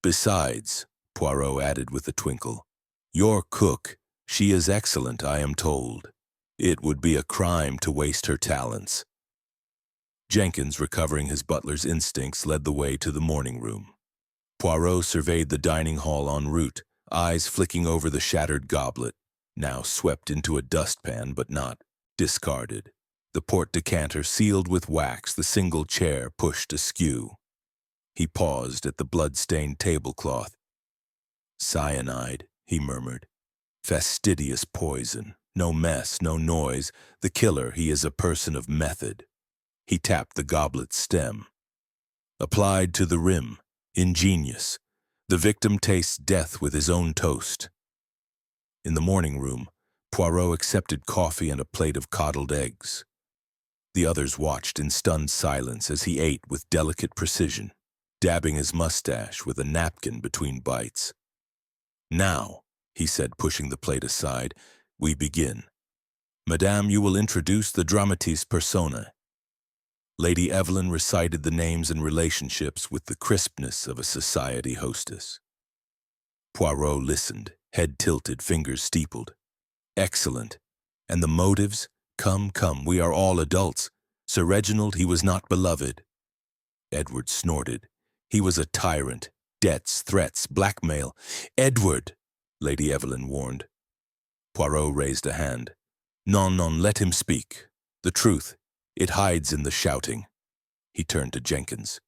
Besides," Poirot added with a twinkle, "your cook, she is excellent, I am told. It would be a crime to waste her talents." Jenkins, recovering his butler's instincts, led the way to the morning room. Poirot surveyed the dining hall en route, eyes flicking over the shattered goblet, now swept into a dustpan but not discarded. The port decanter sealed with wax, the single chair pushed askew. He paused at the blood-stained tablecloth. "Cyanide," he murmured. "Fastidious poison. No mess, no noise. The killer, he is a person of method." He tapped the goblet's stem. "Applied to the rim. Ingenious. The victim tastes death with his own toast." In the morning room, Poirot accepted coffee and a plate of coddled eggs. The others watched in stunned silence as he ate with delicate precision. dabbing his mustache with a napkin between bites. "Now," he said, pushing the plate aside, "we begin. Madame, you will introduce the dramatis personae." Lady Evelyn recited the names and relationships with the crispness of a society hostess. Poirot listened, head tilted, fingers steepled. "Excellent. And the motives? Come, come, we are all adults. Sir Reginald, he was not beloved." Edward snorted. "He was a tyrant. Debts, threats, blackmail." "Edward!" Lady Evelyn warned. Poirot raised a hand. "Non, non, let him speak. The truth, it hides in the shouting." He turned to Jenkins.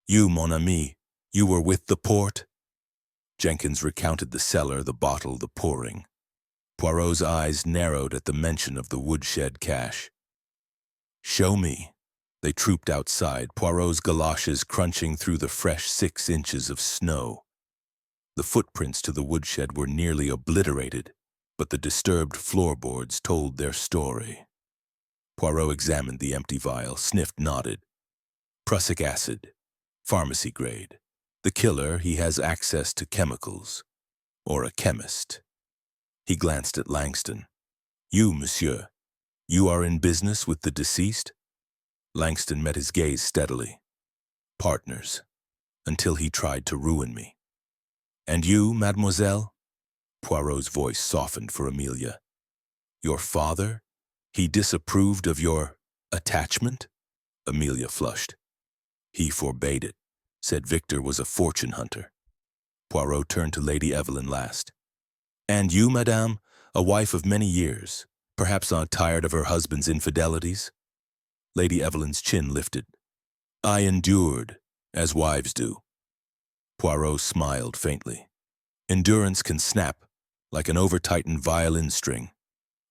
"You, mon ami, you were with the port?" Jenkins recounted the cellar, the bottle, the pouring. Poirot's eyes narrowed at the mention of the woodshed cache. "Show me." They trooped outside, Poirot's galoshes crunching through the fresh 6 inches of snow. The footprints to the woodshed were nearly obliterated, but the disturbed floorboards told their story. Poirot examined the empty vial, sniffed, nodded. "Prussic acid, pharmacy grade. The killer, he has access to chemicals. Or a chemist." He glanced at Langston. "You, monsieur, you are in business with the deceased?" Langston met his gaze steadily. "Partners, until he tried to ruin me." "And you, mademoiselle?" Poirot's voice softened for Amelia. "Your father? He disapproved of your attachment?" Amelia flushed. "He forbade it, said Victor was a fortune hunter." Poirot turned to Lady Evelyn last. "And you, madame, a wife of many years, perhaps not tired of her husband's infidelities?" Lady Evelyn's chin lifted. "I endured, as wives do." Poirot smiled faintly. "Endurance can snap, like an over-tightened violin string."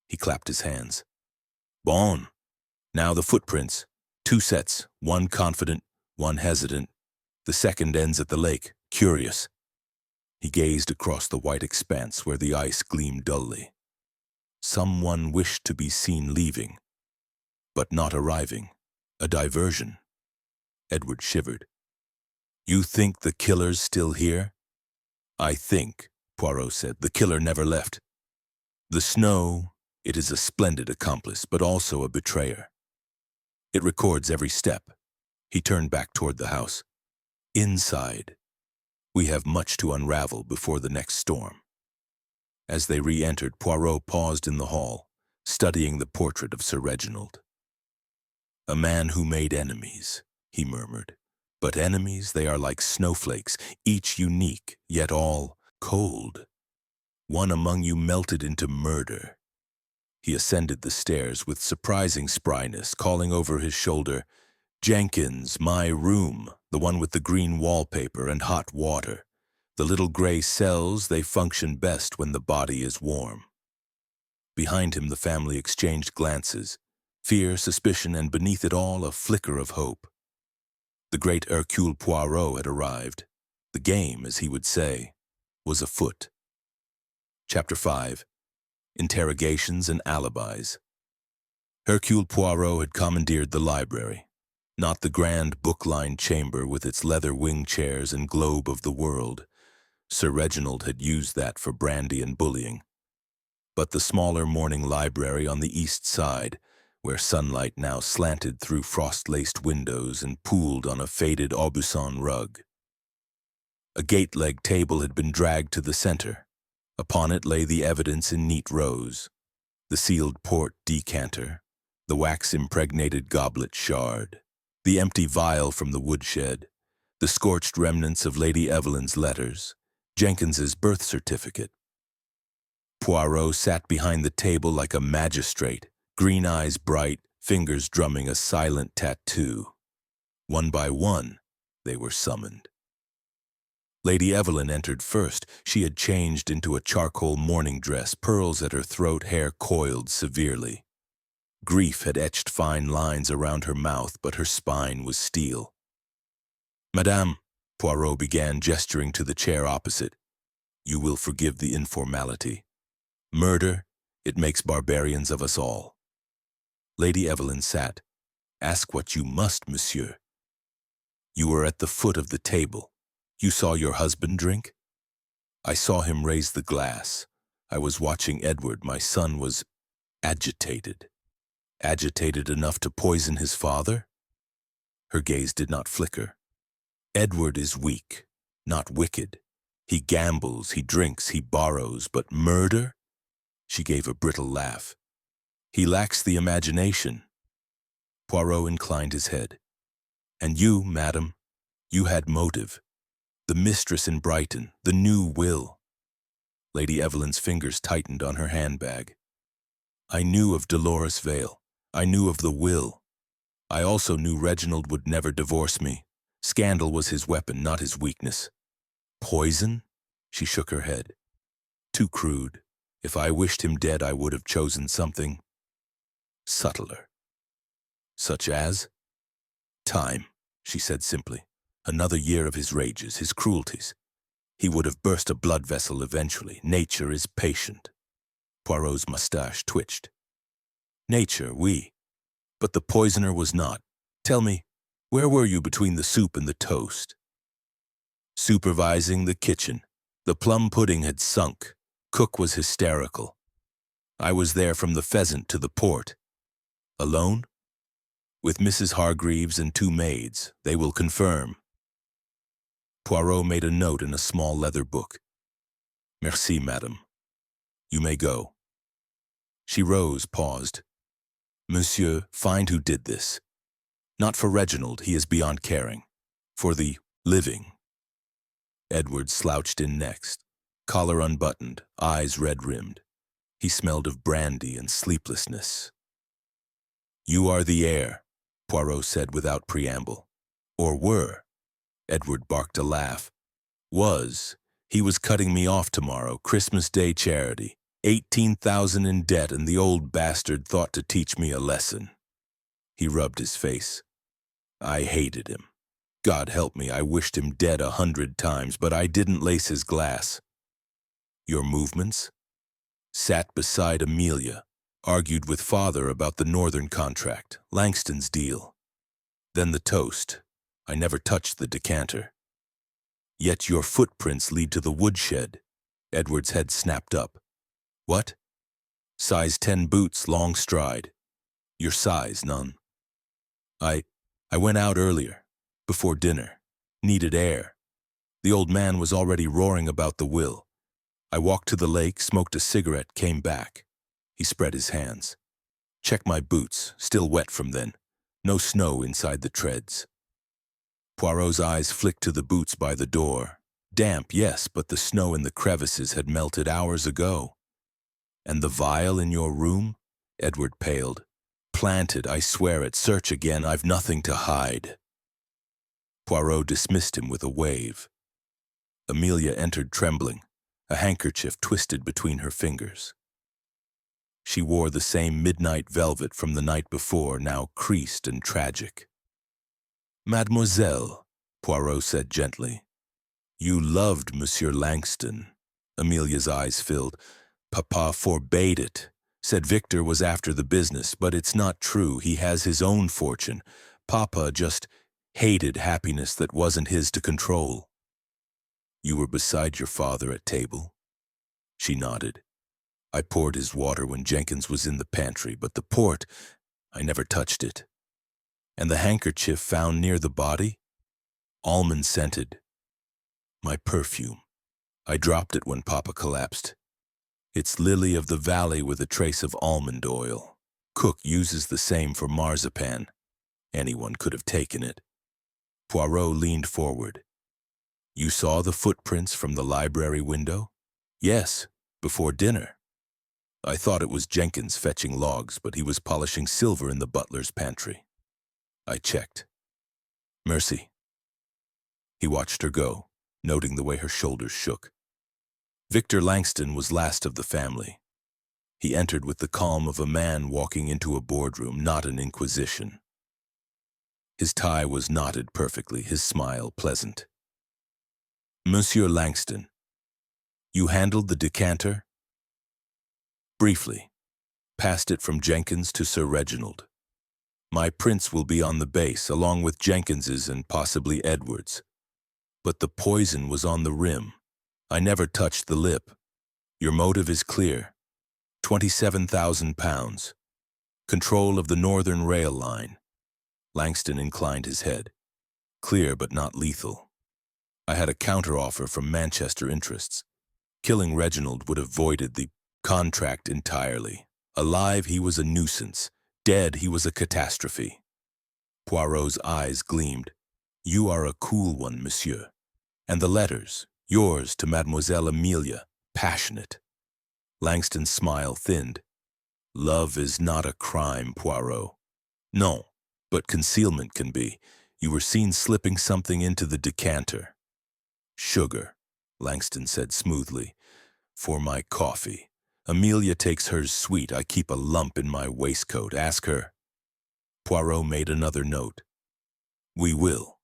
He clapped his hands. "Bon. Now the footprints. 2 sets, one confident, one hesitant. The second ends at the lake, curious." He gazed across the white expanse where the ice gleamed dully. Someone wished to be seen leaving, but not arriving. A diversion. Edward shivered. "You think the killer's still here?" "I think," Poirot said, "the killer never left. The snow, it is a splendid accomplice, but also a betrayer. It records every step." He turned back toward the house. "Inside, we have much to unravel before the next storm." As they re-entered, Poirot paused in the hall, studying the portrait of Sir Reginald. "A man who made enemies," he murmured. "But enemies, they are like snowflakes, each unique, yet all cold. One among you melted into murder." He ascended the stairs with surprising spryness, calling over his shoulder, "Jenkins, my room, the one with the green wallpaper and hot water. The little gray cells, they function best when the body is warm." Behind him the family exchanged glances, fear, suspicion, and beneath it all a flicker of hope. The great Hercule Poirot had arrived. The game, as he would say, was afoot. Chapter 5. Interrogations and Alibis. Hercule Poirot had commandeered the library, not the grand book-lined chamber with its leather wing chairs and globe of the world. Sir Reginald had used that for brandy and bullying. But the smaller morning library on the east side, where sunlight now slanted through frost-laced windows and pooled on a faded Aubusson rug. A gate-leg table had been dragged to the center. Upon it lay the evidence in neat rows: the sealed port decanter, the wax-impregnated goblet shard, the empty vial from the woodshed, the scorched remnants of Lady Evelyn's letters, Jenkins's birth certificate. Poirot sat behind the table like a magistrate, green eyes bright, fingers drumming a silent tattoo. One by one, they were summoned. Lady Evelyn entered first. She had changed into a charcoal mourning dress, pearls at her throat, hair coiled severely. Grief had etched fine lines around her mouth, but her spine was steel. "Madame," Poirot began, gesturing to the chair opposite, "you will forgive the informality. Murder, it makes barbarians of us all." Lady Evelyn sat. "Ask what you must, monsieur." You were at the foot of the table. You saw your husband drink? I saw him raise the glass. I was watching Edward. My son was agitated. Agitated enough to poison his father? Her gaze did not flicker. Edward is weak, not wicked. He gambles, he drinks, he borrows, but murder? She gave a brittle laugh. He lacks the imagination. Poirot inclined his head. And you, madam, you had motive. The mistress in Brighton, the new will. Lady Evelyn's fingers tightened on her handbag. I knew of Dolores Vale. I knew of the will. I also knew Reginald would never divorce me. Scandal was his weapon, not his weakness. Poison? She shook her head. Too crude. If I wished him dead, I would have chosen something subtler. Such as? Time, she said simply. Another year of his rages, his cruelties. He would have burst a blood vessel eventually. Nature is patient. Poirot's mustache twitched. Nature, oui. But the poisoner was not. Tell me, where were you between the soup and the toast? Supervising the kitchen. The plum pudding had sunk. Cook was hysterical. I was there from the pheasant to the port. Alone? With Mrs. Hargreaves and 2 maids. They will confirm. Poirot made a note in a small leather book. Merci, madame. You may go. She rose, paused. Monsieur, find who did this. Not for Reginald, he is beyond caring. For the living. Edward slouched in next, collar unbuttoned, eyes red-rimmed. He smelled of brandy and sleeplessness. You are the heir, Poirot said without preamble. Or were. Edward barked a laugh. Was. He was cutting me off tomorrow, Christmas Day charity. 18,000 in debt, and the old bastard thought to teach me a lesson. He rubbed his face. I hated him. God help me, I wished him dead 100 times, but I didn't lace his glass. Your movements? Sat beside Amelia, argued with father about the northern contract, Langston's deal. Then the toast. I never touched the decanter. Yet your footprints lead to the woodshed. Edward's head snapped up. What? Size 10 boots, long stride. Your size, none. I went out earlier, before dinner. Needed air. The old man was already roaring about the will. I walked to the lake, smoked a cigarette, came back. He spread his hands. Check my boots, still wet from then. No snow inside the treads. Poirot's eyes flicked to the boots by the door. Damp, yes, but the snow in the crevices had melted hours ago. And the vial in your room? Edward paled. Planted, I swear it. Search again, I've nothing to hide. Poirot dismissed him with a wave. Amelia entered trembling, a handkerchief twisted between her fingers. She wore the same midnight velvet from the night before, now creased and tragic. Mademoiselle, Poirot said gently. You loved Monsieur Langston. Amelia's eyes filled. Papa forbade it. Said Victor was after the business, but it's not true. He has his own fortune. Papa just hated happiness that wasn't his to control. You were beside your father at table? She nodded. I poured his water when Jenkins was in the pantry, but the port, I never touched it. And the handkerchief found near the body? Almond-scented. My perfume. I dropped it when Papa collapsed. It's lily of the valley with a trace of almond oil. Cook uses the same for marzipan. Anyone could have taken it. Poirot leaned forward. You saw the footprints from the library window? Yes, before dinner. I thought it was Jenkins fetching logs, but he was polishing silver in the butler's pantry. I checked. Mercy. He watched her go, noting the way her shoulders shook. Victor Langston was last of the family. He entered with the calm of a man walking into a boardroom, not an inquisition. His tie was knotted perfectly, his smile pleasant. Monsieur Langston, you handled the decanter? Briefly. Passed it from Jenkins to Sir Reginald. My prints will be on the base, along with Jenkins's and possibly Edward's. But the poison was on the rim. I never touched the lip. Your motive is clear. 27,000 pounds. Control of the Northern Rail Line. Langston inclined his head. Clear but not lethal. I had a counteroffer from Manchester interests. Killing Reginald would have voided the contract entirely. Alive, he was a nuisance. Dead, he was a catastrophe. Poirot's eyes gleamed. You are a cool one, monsieur. And the letters, yours to Mademoiselle Amelia, passionate. Langston's smile thinned. Love is not a crime, Poirot. No, but concealment can be. You were seen slipping something into the decanter. Sugar, Langston said smoothly. For my coffee. Amelia takes hers sweet. I keep a lump in my waistcoat. Ask her. Poirot made another note. We will.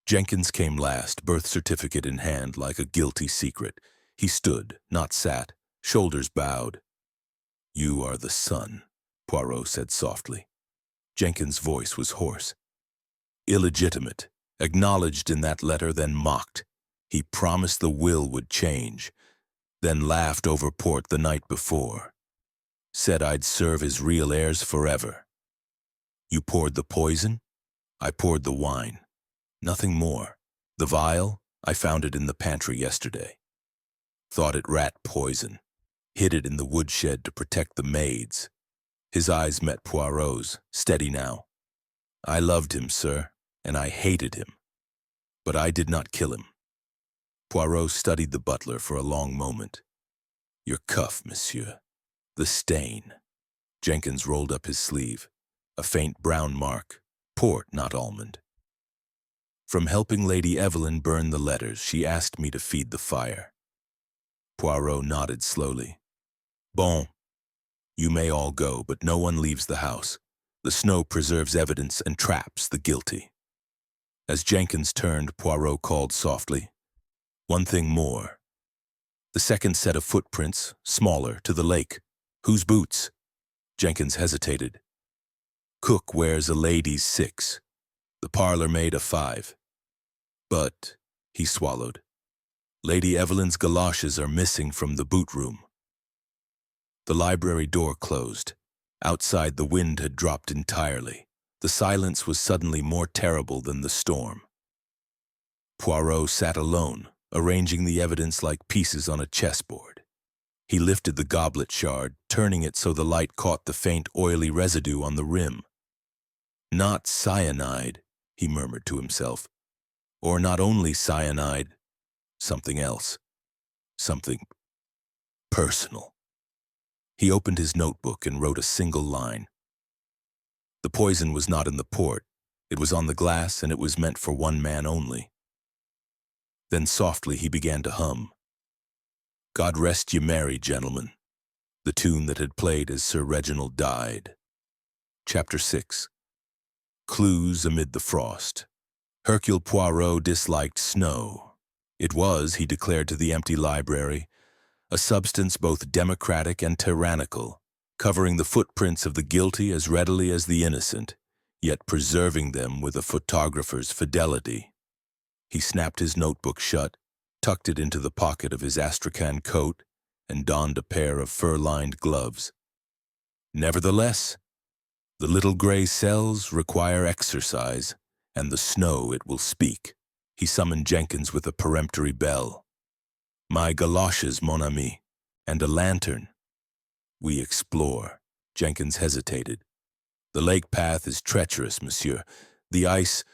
Jenkins came last, birth certificate in hand like a guilty secret. He stood, not sat, shoulders bowed. You are the son, Poirot said softly. Jenkins' voice was hoarse. Illegitimate, acknowledged in that letter, then mocked. He promised the will would change, then laughed over port the night before. Said I'd serve his real heirs forever. You poured the poison? I poured the wine. Nothing more. The vial? I found it in the pantry yesterday. Thought it rat poison. Hid it in the woodshed to protect the maids. His eyes met Poirot's, steady now. I loved him, sir, and I hated him. But I did not kill him. Poirot studied the butler for a long moment. Your cuff, monsieur. The stain. Jenkins rolled up his sleeve. A faint brown mark. Port, not almond. From helping Lady Evelyn burn the letters, she asked me to feed the fire. Poirot nodded slowly. Bon. You may all go, but no one leaves the house. The snow preserves evidence and traps the guilty. As Jenkins turned, Poirot called softly. One thing more. The second set of footprints, smaller, to the lake. Whose boots? Jenkins hesitated. Cook wears a lady's 6. The parlor maid a 5. But, he swallowed, Lady Evelyn's galoshes are missing from the boot room. The library door closed. Outside, the wind had dropped entirely. The silence was suddenly more terrible than the storm. Poirot sat alone, arranging the evidence like pieces on a chessboard. He lifted the goblet shard, turning it so the light caught the faint oily residue on the rim. Not cyanide, he murmured to himself. Or not only cyanide, something else. Something personal. He opened his notebook and wrote a single line. The poison was not in the port. It was on the glass, and it was meant for one man only. Then softly he began to hum. God rest ye merry, gentlemen, the tune that had played as Sir Reginald died. Chapter 6. Clues amid the frost. Hercule Poirot disliked snow. It was, he declared to the empty library, a substance both democratic and tyrannical, covering the footprints of the guilty as readily as the innocent, yet preserving them with a photographer's fidelity. He snapped his notebook shut, tucked it into the pocket of his astrakhan coat, and donned a pair of fur-lined gloves. Nevertheless, the little gray cells require exercise, and the snow it will speak. He summoned Jenkins with a peremptory bell. My galoshes, mon ami, and a lantern. We explore. Jenkins hesitated. The lake path is treacherous, monsieur. The ice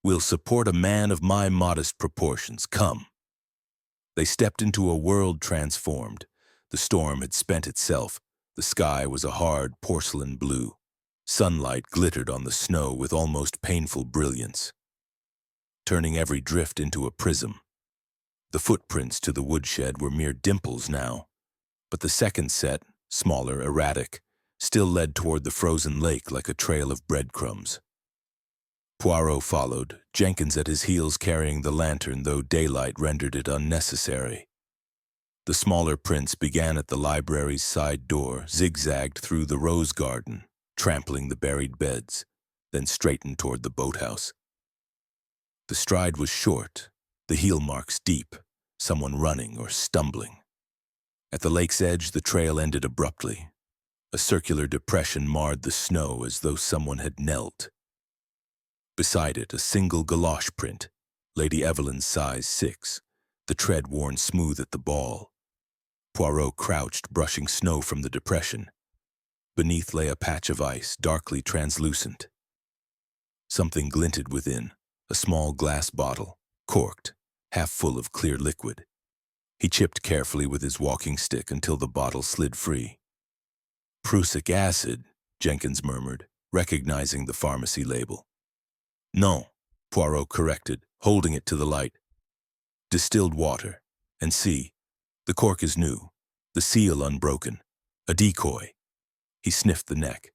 will support a man of my modest proportions. Come. They stepped into a world transformed. The storm had spent itself. The sky was a hard porcelain blue. Sunlight glittered on the snow with almost painful brilliance, turning every drift into a prism. The footprints to the woodshed were mere dimples now, but the second set, smaller, erratic, still led toward the frozen lake like a trail of breadcrumbs. Poirot followed, Jenkins at his heels carrying the lantern, though daylight rendered it unnecessary. The smaller prints began at the library's side door, zigzagged through the rose garden, trampling the buried beds, then straightened toward the boathouse. The stride was short, the heel marks deep, someone running or stumbling. At the lake's edge, the trail ended abruptly. A circular depression marred the snow as though someone had knelt. Beside it, a single galoche print, Lady Evelyn's size 6, the tread worn smooth at the ball. Poirot crouched, brushing snow from the depression. Beneath lay a patch of ice, darkly translucent. Something glinted within, a small glass bottle, corked, half full of clear liquid. He chipped carefully with his walking stick until the bottle slid free. Prussic acid, Jenkins murmured, recognizing the pharmacy label. No, Poirot corrected, holding it to the light. Distilled water. And see, the cork is new, the seal unbroken, a decoy. He sniffed the neck.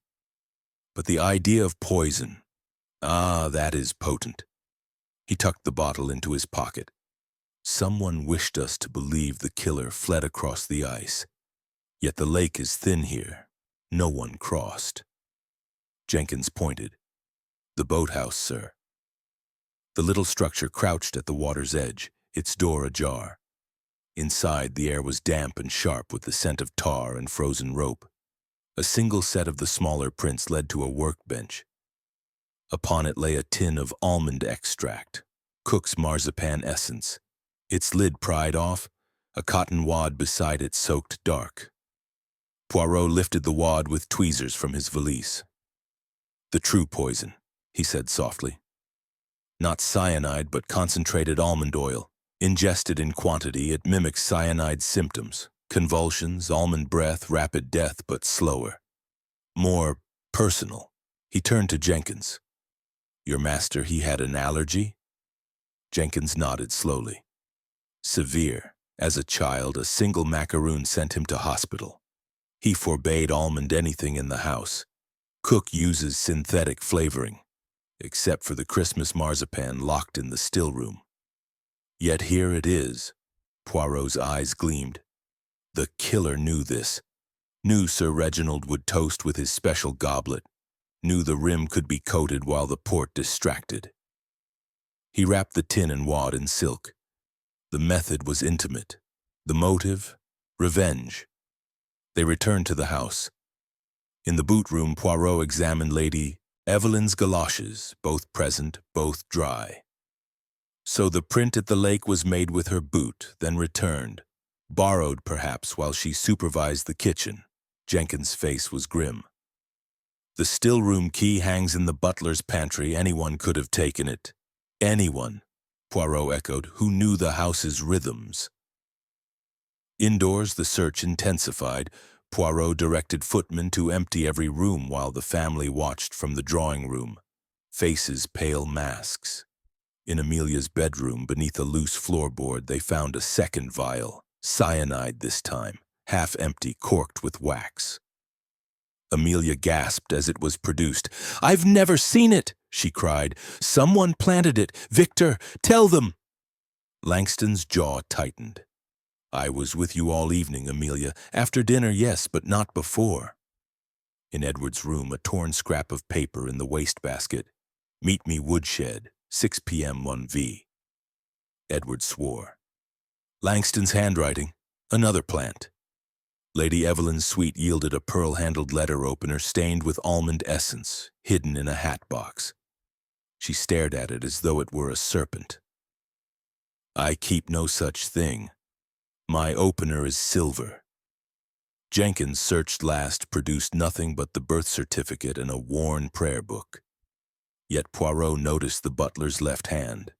But the idea of poison, that is potent. He tucked the bottle into his pocket. Someone wished us to believe the killer fled across the ice. Yet the lake is thin here. No one crossed. Jenkins pointed. The boathouse, sir. The little structure crouched at the water's edge, its door ajar. Inside, the air was damp and sharp with the scent of tar and frozen rope. A single set of the smaller prints led to a workbench. Upon it lay a tin of almond extract, cook's marzipan essence. Its lid pried off, a cotton wad beside it soaked dark. Poirot lifted the wad with tweezers from his valise. The true poison, he said softly. Not cyanide, but concentrated almond oil. Ingested in quantity, it mimics cyanide symptoms. Convulsions, almond breath, rapid death, but slower. More personal. He turned to Jenkins. Your master, he had an allergy? Jenkins nodded slowly. Severe. As a child, a single macaroon sent him to hospital. He forbade almond anything in the house. Cook uses synthetic flavoring, except for the Christmas marzipan locked in the still room. Yet here it is. Poirot's eyes gleamed. The killer knew this. Knew Sir Reginald would toast with his special goblet. Knew the rim could be coated while the port distracted. He wrapped the tin and wad in silk. The method was intimate. The motive? Revenge. They returned to the house. In the boot room, Poirot examined Lady Evelyn's galoshes, both present, both dry. So the print at the lake was made with her boot, then returned. Borrowed, perhaps, while she supervised the kitchen. Jenkins' face was grim. The still-room key hangs in the butler's pantry. Anyone could have taken it. Anyone, Poirot echoed, who knew the house's rhythms. Indoors, the search intensified. Poirot directed footmen to empty every room while the family watched from the drawing room. Faces pale masks. In Amelia's bedroom, beneath a loose floorboard, they found a second vial, cyanide this time, half empty, corked with wax. Amelia gasped as it was produced. "I've never seen it," she cried. "Someone planted it. Victor, tell them." Langston's jaw tightened. "I was with you all evening, Amelia. After dinner, yes, but not before." In Edward's room, a torn scrap of paper in the wastebasket. "Meet me woodshed, 6 p.m. 1V. Edward swore. Langston's handwriting. Another plant. Lady Evelyn's suite yielded a pearl-handled letter opener stained with almond essence, hidden in a hat box. She stared at it as though it were a serpent. "I keep no such thing. My opener is silver." Jenkins, searched last, produced nothing but the birth certificate and a worn prayer book. Yet Poirot noticed the butler's left hand,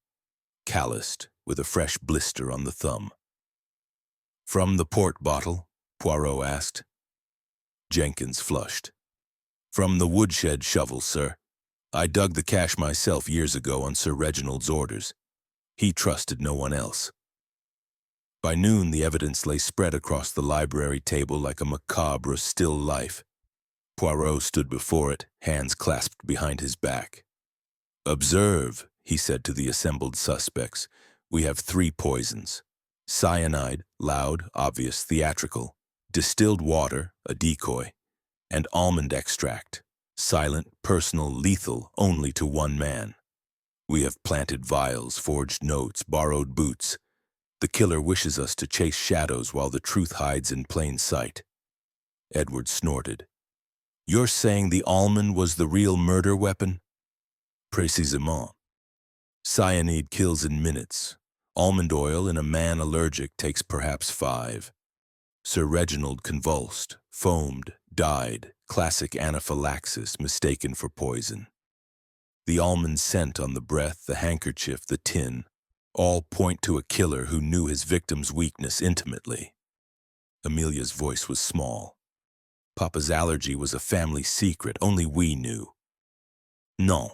calloused, with a fresh blister on the thumb. "From the port bottle?" Poirot asked. Jenkins flushed. "From the woodshed shovel, sir. I dug the cache myself years ago on Sir Reginald's orders. He trusted no one else." By noon, the evidence lay spread across the library table like a macabre still life. Poirot stood before it, hands clasped behind his back. "Observe," he said to the assembled suspects. "We have 3 poisons. Cyanide, loud, obvious, theatrical. Distilled water, a decoy. And almond extract, Silent, personal, lethal, only to one man. We have planted vials, forged notes, borrowed boots. The killer wishes us to chase shadows while the truth hides in plain sight. Edward snorted. You're saying the almond was the real murder weapon? Précisément. Cyanide kills in minutes. Almond oil in a man allergic takes perhaps 5. Sir Reginald convulsed, foamed, died, classic anaphylaxis mistaken for poison. The almond scent on the breath, the handkerchief, the tin, all point to a killer who knew his victim's weakness intimately. Amelia's voice was small. Papa's allergy was a family secret, only we knew. Non,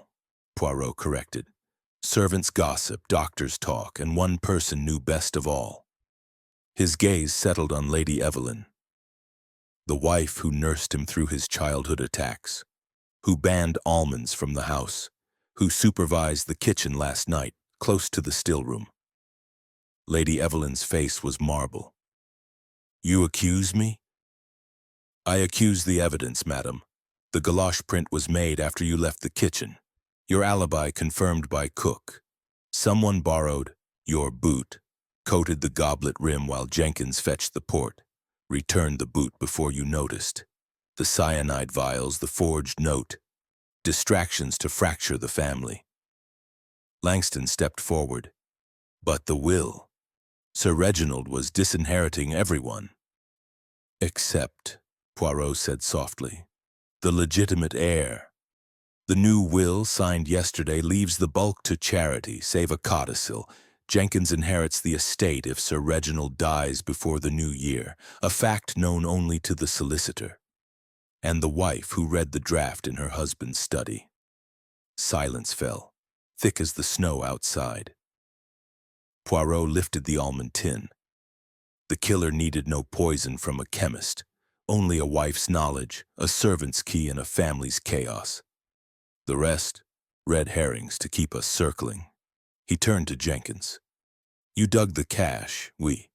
Poirot corrected. Servants gossip, doctors talk, and one person knew best of all. His gaze settled on Lady Evelyn, the wife who nursed him through his childhood attacks, who banned almonds from the house, who supervised the kitchen last night, close to the still-room. Lady Evelyn's face was marble. You accuse me? I accuse the evidence, madam. The galoche print was made after you left the kitchen. Your alibi confirmed by cook. Someone borrowed your boot, coated the goblet rim while Jenkins fetched the port, returned the boot before you noticed. The cyanide vials, the forged note, distractions to fracture the family. Langston stepped forward. But the will. Sir Reginald was disinheriting everyone. Except, Poirot said softly, the legitimate heir. The new will, signed yesterday, leaves the bulk to charity, save a codicil. Jenkins inherits the estate if Sir Reginald dies before the new year, a fact known only to the solicitor, and the wife who read the draft in her husband's study. Silence fell, thick as the snow outside. Poirot lifted the almond tin. The killer needed no poison from a chemist, only a wife's knowledge, a servant's key, and a family's chaos. The rest, red herrings to keep us circling. He turned to Jenkins. You dug the cache, oui.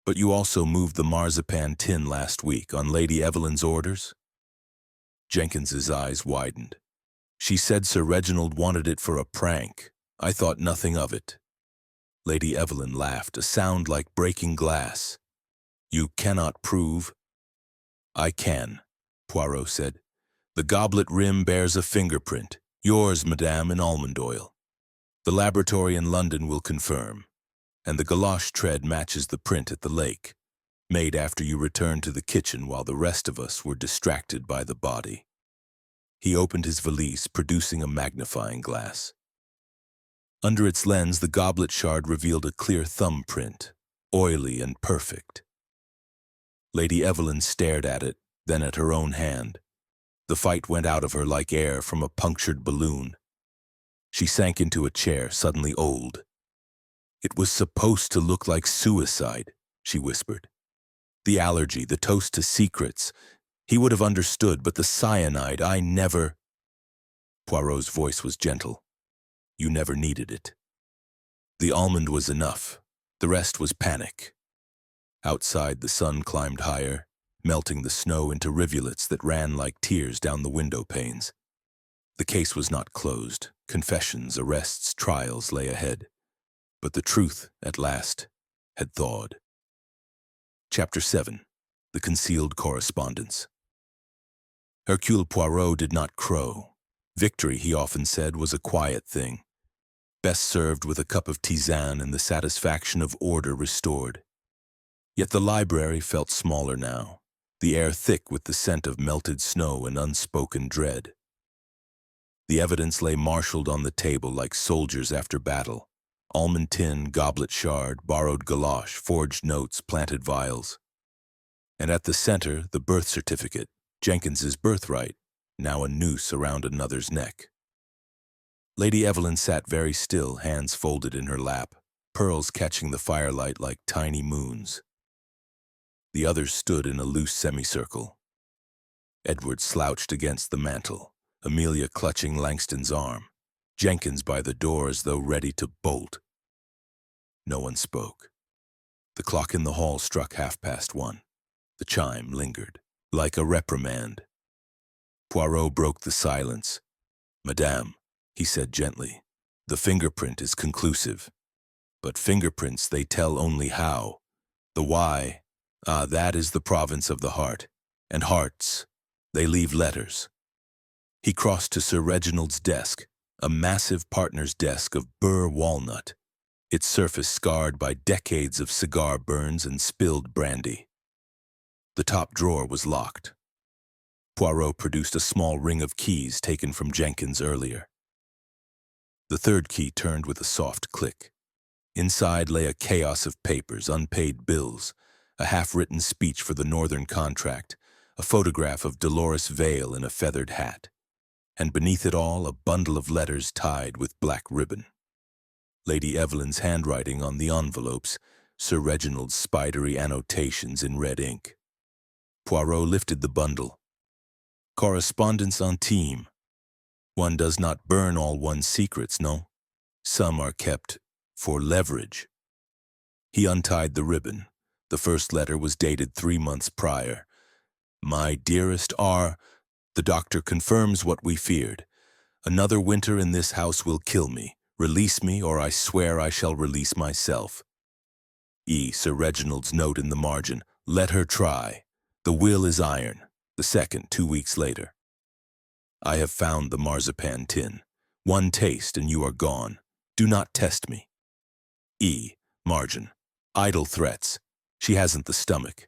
But you also moved the marzipan tin last week on Lady Evelyn's orders? Jenkins's eyes widened. She said Sir Reginald wanted it for a prank. I thought nothing of it. Lady Evelyn laughed, a sound like breaking glass. You cannot prove? I can, Poirot said. The goblet rim bears a fingerprint, yours, madame, in almond oil. The laboratory in London will confirm, and the galoche tread matches the print at the lake, made after you returned to the kitchen while the rest of us were distracted by the body. He opened his valise, producing a magnifying glass. Under its lens, the goblet shard revealed a clear thumbprint, oily and perfect. Lady Evelyn stared at it, then at her own hand. The fight went out of her like air from a punctured balloon. She sank into a chair, suddenly old. It was supposed to look like suicide, she whispered. The allergy, the toast to secrets. He would have understood, but the cyanide, I never... Poirot's voice was gentle. You never needed it. The almond was enough. The rest was panic. Outside, the sun climbed higher, melting the snow into rivulets that ran like tears down the window panes. The case was not closed. Confessions, arrests, trials lay ahead. But the truth, at last, had thawed. Chapter 7. The Concealed Correspondence. Hercule Poirot did not crow. Victory, he often said, was a quiet thing, best served with a cup of tisane and the satisfaction of order restored. Yet the library felt smaller now, the air thick with the scent of melted snow and unspoken dread. The evidence lay marshaled on the table like soldiers after battle. Almond tin, goblet shard, borrowed galoche, forged notes, planted vials. And at the center, the birth certificate, Jenkins's birthright, now a noose around another's neck. Lady Evelyn sat very still, hands folded in her lap, pearls catching the firelight like tiny moons. The others stood in a loose semicircle. Edward slouched against the mantel, Amelia clutching Langston's arm, Jenkins by the door as though ready to bolt. No one spoke. The clock in the hall struck 1:30. The chime lingered, like a reprimand. Poirot broke the silence. "Madame," he said gently, "the fingerprint is conclusive. But fingerprints, they tell only how. The why, that is the province of the heart. And hearts, they leave letters." He crossed to Sir Reginald's desk, a massive partner's desk of burr walnut, its surface scarred by decades of cigar burns and spilled brandy. The top drawer was locked. Poirot produced a small ring of keys taken from Jenkins earlier. The third key turned with a soft click. Inside lay a chaos of papers, unpaid bills, a half-written speech for the Northern contract, a photograph of Dolores Vale in a feathered hat, and beneath it all a bundle of letters tied with black ribbon. Lady Evelyn's handwriting on the envelopes, Sir Reginald's spidery annotations in red ink. Poirot lifted the bundle. "Correspondence intime. One does not burn all one's secrets, no? Some are kept for leverage." He untied the ribbon. The first letter was dated 3 months prior. "My dearest R, the doctor confirms what we feared. Another winter in this house will kill me. Release me, or I swear I shall release myself." E. Sir Reginald's note in the margin. "Let her try. The will is iron." The second, 2 weeks later. "I have found the marzipan tin. One taste and you are gone. Do not test me." E. Margin. "Idle threats. She hasn't the stomach."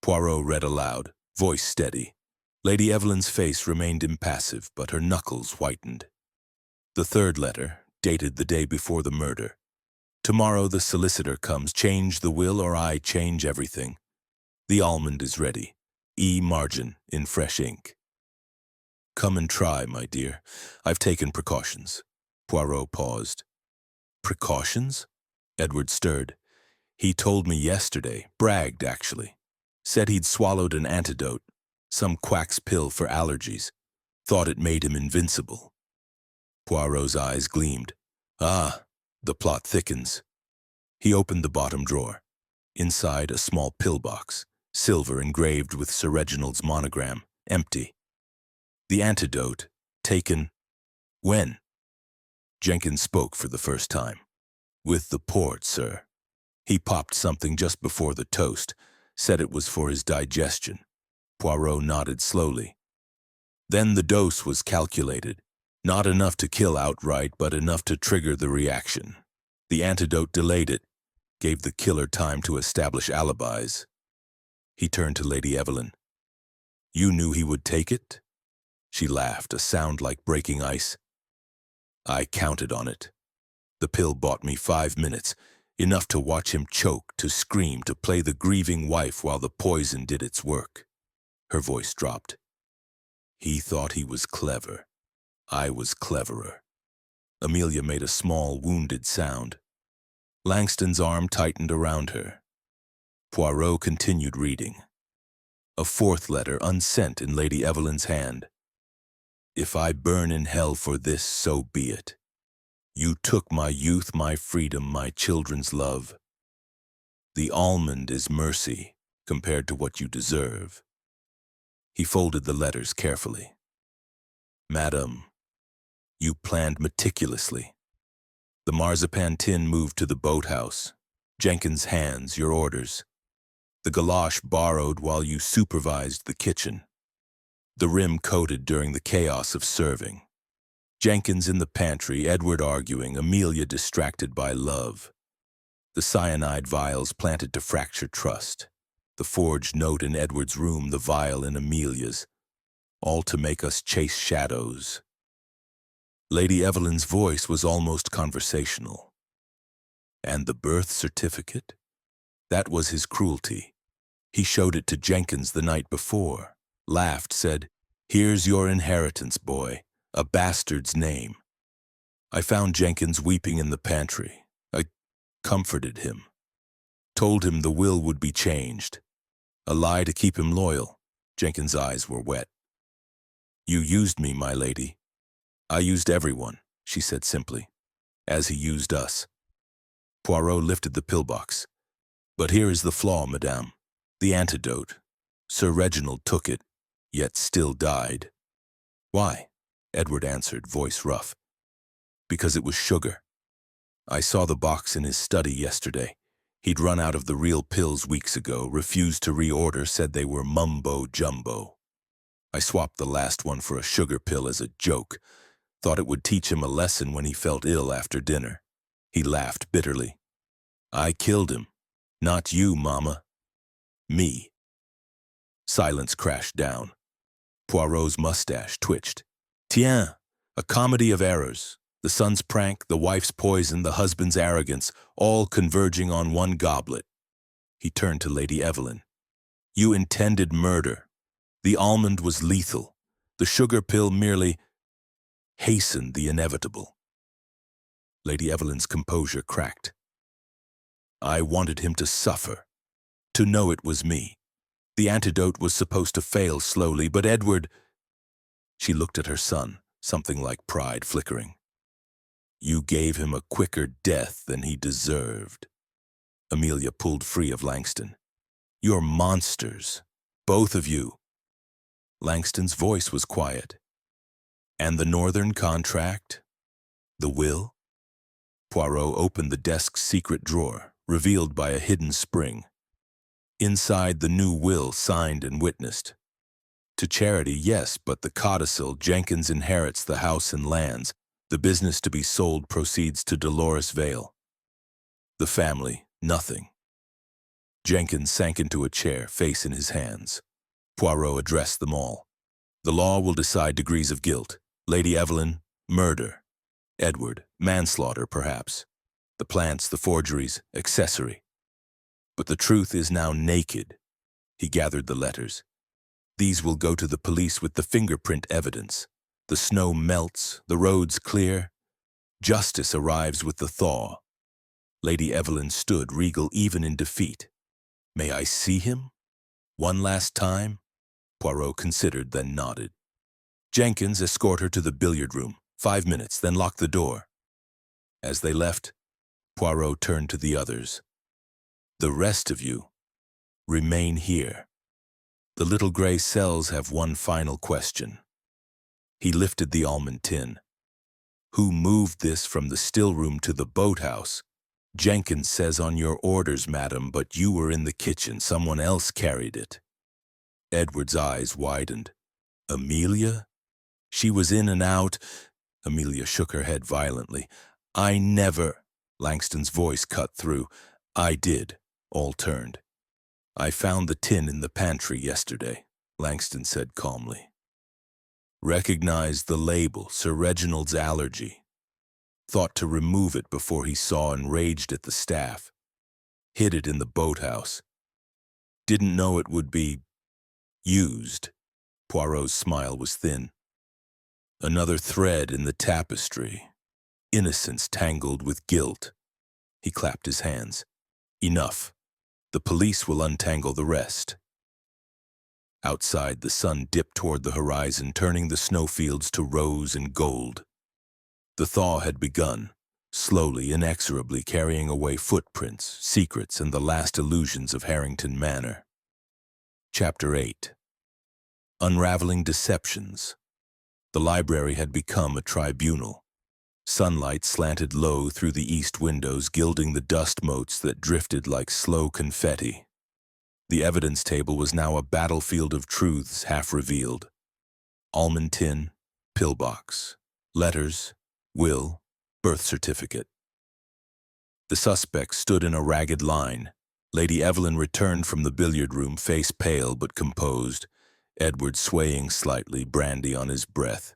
Poirot read aloud, voice steady. Lady Evelyn's face remained impassive, but her knuckles whitened. The third letter, dated the day before the murder. "Tomorrow the solicitor comes. Change the will or I change everything. The almond is ready. E. Margin, in fresh ink." "Come and try, my dear. I've taken precautions." Poirot paused. "Precautions?" Edward stirred. "He told me yesterday, bragged actually. Said he'd swallowed an antidote, some quack's pill for allergies. Thought it made him invincible." Poirot's eyes gleamed. "Ah, the plot thickens." He opened the bottom drawer. Inside, a small pillbox, silver engraved with Sir Reginald's monogram, empty. "The antidote, taken when?" Jenkins spoke for the first time. "With the port, sir. He popped something just before the toast, said it was for his digestion." Poirot nodded slowly. "Then the dose was calculated. Not enough to kill outright, but enough to trigger the reaction. The antidote delayed it, gave the killer time to establish alibis." He turned to Lady Evelyn. "You knew he would take it?" She laughed, a sound like breaking ice. "I counted on it. The pill bought me 5 minutes, enough to watch him choke, to scream, to play the grieving wife while the poison did its work." Her voice dropped. "He thought he was clever. I was cleverer." Amelia made a small, wounded sound. Langston's arm tightened around her. Poirot continued reading. A fourth letter unsent in Lady Evelyn's hand. "If I burn in hell for this, so be it. You took my youth, my freedom, my children's love. The almond is mercy compared to what you deserve." He folded the letters carefully. "Madam, you planned meticulously. The marzipan tin moved to the boathouse. Jenkins' hands, your orders. The galoche borrowed while you supervised the kitchen. The rim coated during the chaos of serving. Jenkins in the pantry, Edward arguing, Amelia distracted by love. The cyanide vials planted to fracture trust. The forged note in Edward's room, the vial in Amelia's. All to make us chase shadows." Lady Evelyn's voice was almost conversational. "And the birth certificate? That was his cruelty. He showed it to Jenkins the night before, laughed, said, 'Here's your inheritance, boy, a bastard's name.' I found Jenkins weeping in the pantry. I comforted him. Told him the will would be changed. A lie to keep him loyal." Jenkins' eyes were wet. "You used me, my lady." "I used everyone," she said simply, "as he used us." Poirot lifted the pillbox. "But here is the flaw, madame. The antidote. Sir Reginald took it, yet still died." Why? Edward answered, voice rough. Because it was sugar. I saw the box in his study yesterday. He'd run out of the real pills weeks ago, refused to reorder, said they were mumbo-jumbo. I swapped the last one for a sugar pill as a joke. Thought it would teach him a lesson when he felt ill after dinner. He laughed bitterly. I killed him. Not you, Mama. Me. Silence crashed down. Poirot's mustache twitched. Tiens, a comedy of errors. The son's prank, the wife's poison, the husband's arrogance, all converging on one goblet. He turned to Lady Evelyn. You intended murder. The almond was lethal. The sugar pill merely hastened the inevitable. Lady Evelyn's composure cracked. I wanted him to suffer, to know it was me. The antidote was supposed to fail slowly, but Edward... She looked at her son, something like pride flickering. You gave him a quicker death than he deserved. Amelia pulled free of Langston. You're monsters, both of you. Langston's voice was quiet. And the northern contract? The will? Poirot opened the desk's secret drawer, revealed by a hidden spring. Inside, the new will signed and witnessed. To charity, yes, but the codicil, Jenkins inherits the house and lands. The business to be sold proceeds to Dolores Vale. The family, nothing. Jenkins sank into a chair, face in his hands. Poirot addressed them all. The law will decide degrees of guilt. Lady Evelyn, murder. Edward, manslaughter, perhaps. The plants, the forgeries, accessory. But the truth is now naked. He gathered the letters. These will go to the police with the fingerprint evidence. The snow melts, the roads clear. Justice arrives with the thaw. Lady Evelyn stood regal even in defeat. May I see him? One last time? Poirot considered, then nodded. Jenkins, escort her to the billiard room. 5 minutes, then lock the door. As they left, Poirot turned to the others. The rest of you, remain here. The little gray cells have one final question. He lifted the almond tin. Who moved this from the still room to the boathouse? Jenkins says on your orders, madam, but you were in the kitchen. Someone else carried it. Edward's eyes widened. Amelia? She was in and out. Amelia shook her head violently. I never... Langston's voice cut through. I did. All turned. I found the tin in the pantry yesterday, Langston said calmly. Recognized the label, Sir Reginald's allergy. Thought to remove it before he saw and raged at the staff. Hid it in the boathouse. Didn't know it would be used. Poirot's smile was thin. Another thread in the tapestry. Innocence tangled with guilt. He clapped his hands. Enough. The police will untangle the rest. Outside, the sun dipped toward the horizon, turning the snowfields to rose and gold. The thaw had begun, slowly, inexorably carrying away footprints, secrets, and the last illusions of Harrington Manor. Chapter 8. Unraveling Deceptions. The library had become a tribunal. Sunlight slanted low through the east windows, gilding the dust motes that drifted like slow confetti. The evidence table was now a battlefield of truths half revealed. Almond tin, pillbox, letters, will, birth certificate. The suspects stood in a ragged line. Lady Evelyn returned from the billiard room, face pale but composed, Edward swaying slightly, brandy on his breath.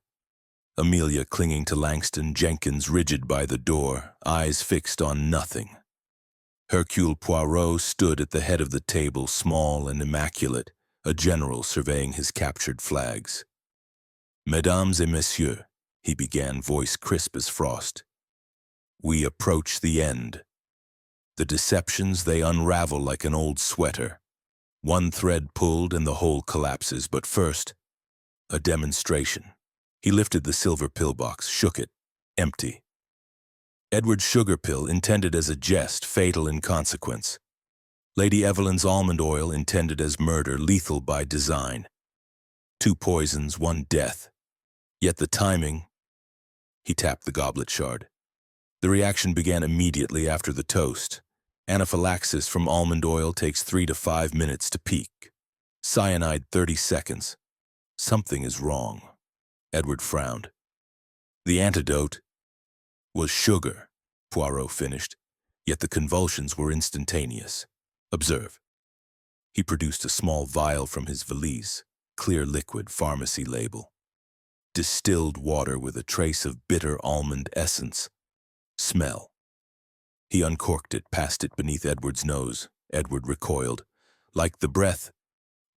Amelia clinging to Langston, Jenkins rigid by the door, eyes fixed on nothing. Hercule Poirot stood at the head of the table, small and immaculate, a general surveying his captured flags. Mesdames et messieurs, he began, voice crisp as frost. We approach the end. The deceptions, they unravel like an old sweater. One thread pulled and the whole collapses, but first, a demonstration. He lifted the silver pillbox, shook it, empty. Edward's sugar pill, intended as a jest, fatal in consequence. Lady Evelyn's almond oil, intended as murder, lethal by design. 2 poisons, 1 death. Yet the timing, he tapped the goblet shard. The reaction began immediately after the toast. Anaphylaxis from almond oil takes 3 to 5 minutes to peak. Cyanide 30 seconds. Something is wrong. Edward frowned. The antidote was sugar, Poirot finished, yet the convulsions were instantaneous. Observe. He produced a small vial from his valise, clear liquid pharmacy label. Distilled water with a trace of bitter almond essence. Smell. He uncorked it, passed it beneath Edward's nose. Edward recoiled. Like the breath,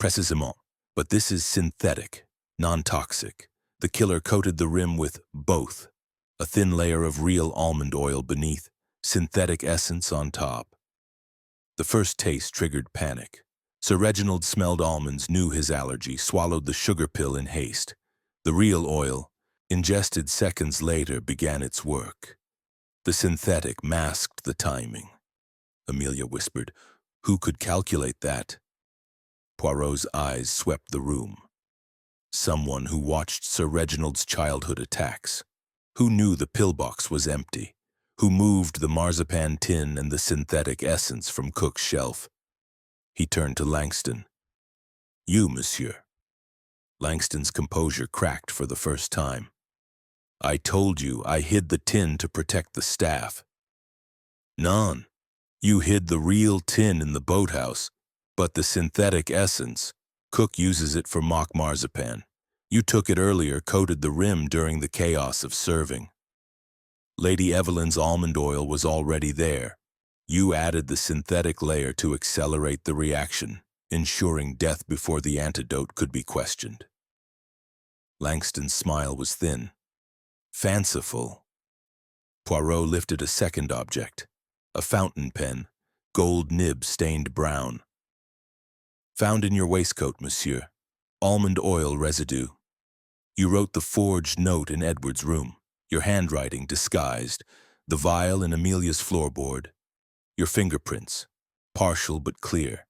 précisément. But this is synthetic, non-toxic. The killer coated the rim with both. A thin layer of real almond oil beneath, synthetic essence on top. The first taste triggered panic. Sir Reginald smelled almonds, knew his allergy, swallowed the sugar pill in haste. The real oil, ingested seconds later, began its work. The synthetic masked the timing. Amelia whispered, "Who could calculate that?" Poirot's eyes swept the room. Someone who watched Sir Reginald's childhood attacks. Who knew the pillbox was empty. Who moved the marzipan tin and the synthetic essence from Cook's shelf. He turned to Langston. "You, monsieur." Langston's composure cracked for the first time. "I told you I hid the tin to protect the staff." "None. You hid the real tin in the boathouse, but the synthetic essence, Cook uses it for mock marzipan. You took it earlier, coated the rim during the chaos of serving. Lady Evelyn's almond oil was already there. You added the synthetic layer to accelerate the reaction, ensuring death before the antidote could be questioned." Langston's smile was thin. "Fanciful." Poirot lifted a second object, a fountain pen, gold nib stained brown. "Found in your waistcoat, monsieur. Almond oil residue. You wrote the forged note in Edward's room, your handwriting disguised, the vial in Amelia's floorboard. Your fingerprints, partial but clear.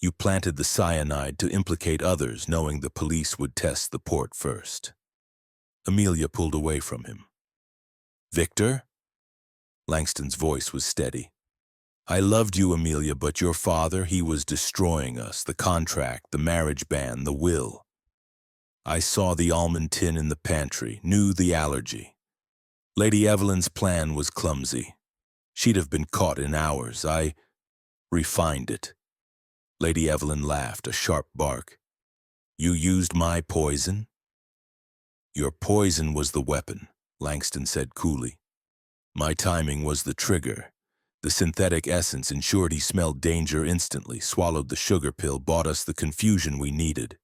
You planted the cyanide to implicate others, knowing the police would test the port first." Amelia pulled away from him. "Victor?" Langston's voice was steady. "I loved you, Amelia, but your father, he was destroying us, the contract, the marriage ban, the will. I saw the almond tin in the pantry, knew the allergy. Lady Evelyn's plan was clumsy. She'd have been caught in hours. I refined it." Lady Evelyn laughed, a sharp bark. "You used my poison?" "Your poison was the weapon," Langston said coolly. "My timing was the trigger. The synthetic essence ensured he smelled danger instantly, swallowed the sugar pill, bought us the confusion we needed."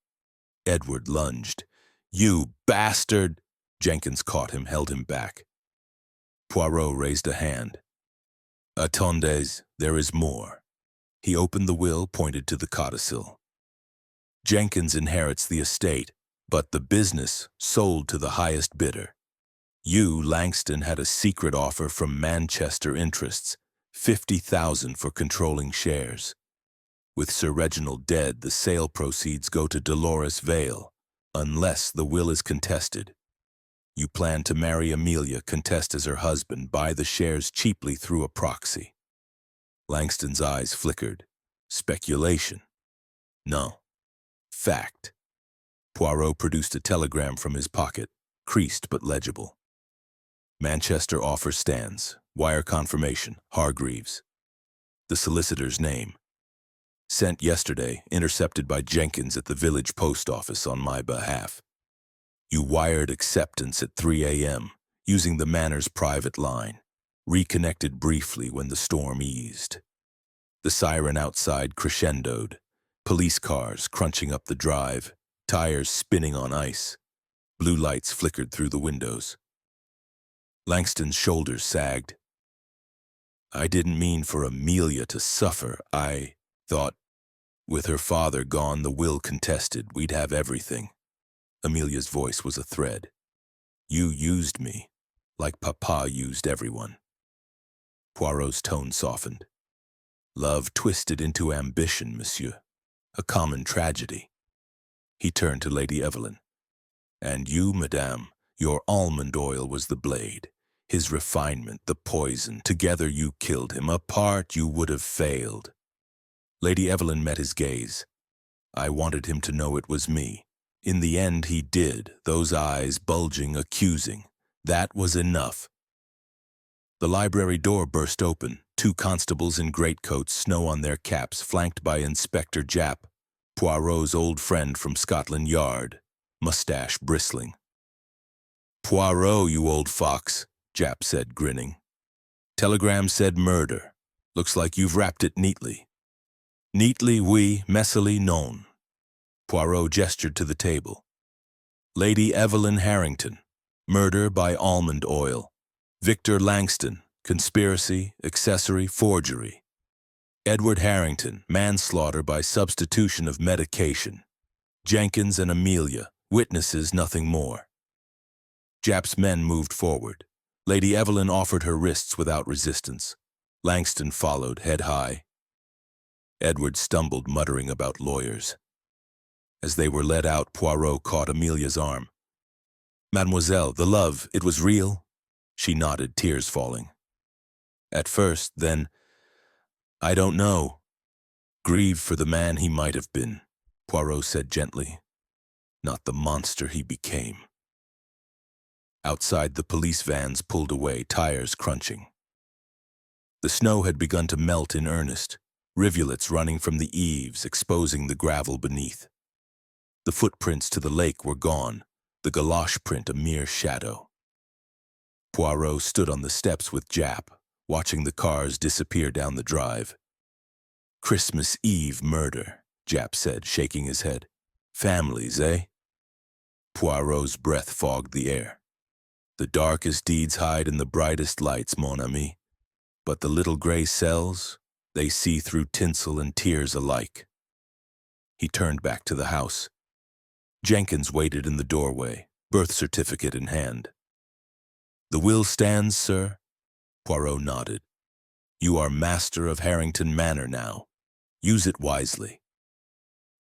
Edward lunged. "You bastard!" Jenkins caught him, held him back. Poirot raised a hand. "Attendez, there is more." He opened the will, pointed to the codicil. "Jenkins inherits the estate, but the business sold to the highest bidder. You, Langston, had a secret offer from Manchester interests, 50,000 for controlling shares. With Sir Reginald dead, the sale proceeds go to Dolores Vale, unless the will is contested. You plan to marry Amelia, contest as her husband, buy the shares cheaply through a proxy." Langston's eyes flickered. "Speculation." "No. Fact." Poirot produced a telegram from his pocket, creased but legible. "Manchester offer stands. Wire confirmation. Hargreaves." The solicitor's name. "Sent yesterday, intercepted by Jenkins at the village post office on my behalf. You wired acceptance at 3 a.m., using the manor's private line. Reconnected briefly when the storm eased." The siren outside crescendoed. Police cars crunching up the drive, tires spinning on ice. Blue lights flickered through the windows. Langston's shoulders sagged. "I didn't mean for Amelia to suffer. I thought, with her father gone, the will contested, we'd have everything." Amelia's voice was a thread. "You used me, like Papa used everyone." Poirot's tone softened. "Love twisted into ambition, monsieur. A common tragedy." He turned to Lady Evelyn. "And you, madame, Your almond oil was the blade, his refinement the poison. Together you killed him. Apart you would have failed. Lady Evelyn met his gaze. I wanted him to know it was me. In the end he did, those eyes bulging, accusing. That was enough. The library door burst open, 2 constables in greatcoats, snow on their caps, flanked by Inspector Japp, Poirot's old friend from Scotland Yard, mustache bristling. "Poirot, you old fox," Japp said, grinning. "Telegram said murder. Looks like you've wrapped it neatly." "Neatly, oui, messily, non." Poirot gestured to the table. "Lady Evelyn Harrington, murder by almond oil. Victor Langston, conspiracy, accessory, forgery. Edward Harrington, manslaughter by substitution of medication. Jenkins and Amelia, witnesses, nothing more." Japp's men moved forward. Lady Evelyn offered her wrists without resistance. Langston followed, head high. Edward stumbled, muttering about lawyers. As they were led out, Poirot caught Amelia's arm. "Mademoiselle, the love, it was real?" She nodded, tears falling. "At first, then, I don't know. Grieve for the man he might have been," Poirot said gently. "Not the monster he became." Outside, the police vans pulled away, tires crunching. The snow had begun to melt in earnest, rivulets running from the eaves, exposing the gravel beneath. The footprints to the lake were gone, the galoche print a mere shadow. Poirot stood on the steps with Japp, watching the cars disappear down the drive. "Christmas Eve murder," Japp said, shaking his head. "Families, eh?" Poirot's breath fogged the air. "The darkest deeds hide in the brightest lights, mon ami. But the little gray cells, they see through tinsel and tears alike." He turned back to the house. Jenkins waited in the doorway, birth certificate in hand. "The will stands, sir?" Poirot nodded. "You are master of Harrington Manor now. Use it wisely."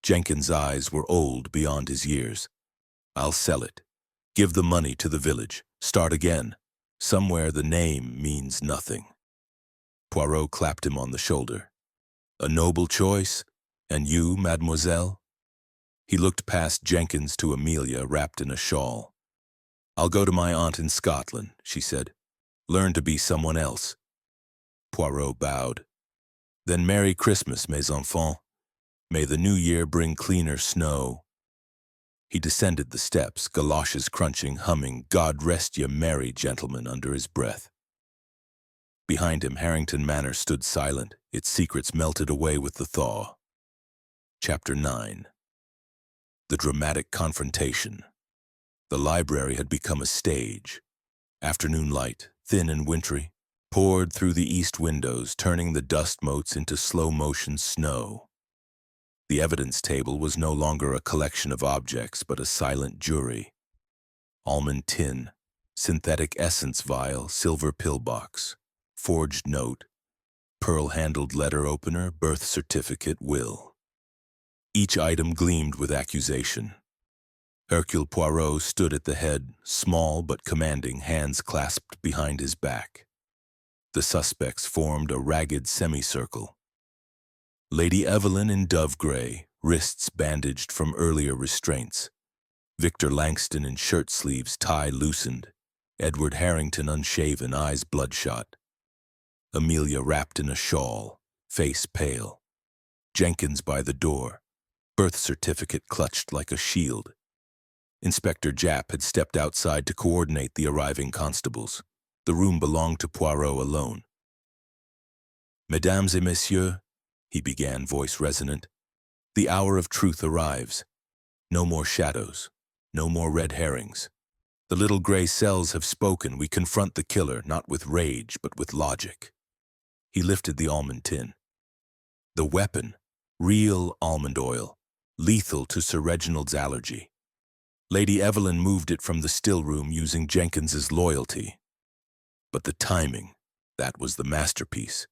Jenkins' eyes were old beyond his years. "I'll sell it. Give the money to the village. Start again. Somewhere the name means nothing." Poirot clapped him on the shoulder. "A noble choice. And you, mademoiselle?" He looked past Jenkins to Amelia, wrapped in a shawl. "I'll go to my aunt in Scotland," she said. "Learn to be someone else." Poirot bowed. "Then Merry Christmas, mes enfants. May the new year bring cleaner snow." He descended the steps, galoshes crunching, humming, "God rest ye merry gentlemen," under his breath. Behind him, Harrington Manor stood silent, its secrets melted away with the thaw. Chapter 9. The dramatic confrontation. The library had become a stage. Afternoon light, thin and wintry, poured through the east windows, turning the dust motes into slow-motion snow. The evidence table was no longer a collection of objects, but a silent jury. Almond tin, synthetic essence vial, silver pillbox, forged note, pearl-handled letter opener, birth certificate, will. Each item gleamed with accusation. Hercule Poirot stood at the head, small but commanding, hands clasped behind his back. The suspects formed a ragged semicircle. Lady Evelyn in dove gray, wrists bandaged from earlier restraints. Victor Langston in shirt sleeves, tie loosened. Edward Harrington unshaven, eyes bloodshot. Amelia wrapped in a shawl, face pale. Jenkins by the door, birth certificate clutched like a shield. Inspector Japp had stepped outside to coordinate the arriving constables. The room belonged to Poirot alone. "Mesdames et messieurs," he began, voice resonant, "the hour of truth arrives. No more shadows, no more red herrings. The little gray cells have spoken. We confront the killer, not with rage, but with logic." He lifted the almond tin. The weapon, real almond oil, lethal to Sir Reginald's allergy. Lady Evelyn moved it from the still room using Jenkins's loyalty. But the timing, that was the masterpiece.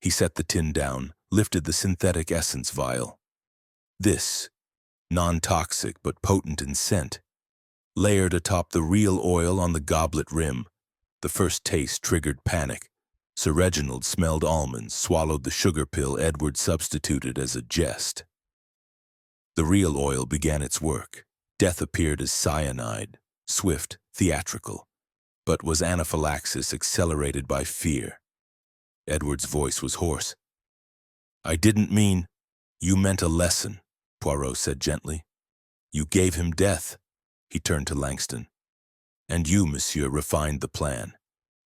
He set the tin down, lifted the synthetic essence vial. This, non-toxic but potent in scent. layered atop the real oil on the goblet rim. The first taste triggered panic. Sir Reginald smelled almonds, swallowed the sugar pill Edward substituted as a jest. The real oil began its work. Death appeared as cyanide, swift, theatrical, but was anaphylaxis accelerated by fear. Edward's voice was hoarse. "I didn't mean—" "You meant a lesson," Poirot said gently. "You gave him death." He turned to Langston. "And you, monsieur, refined the plan.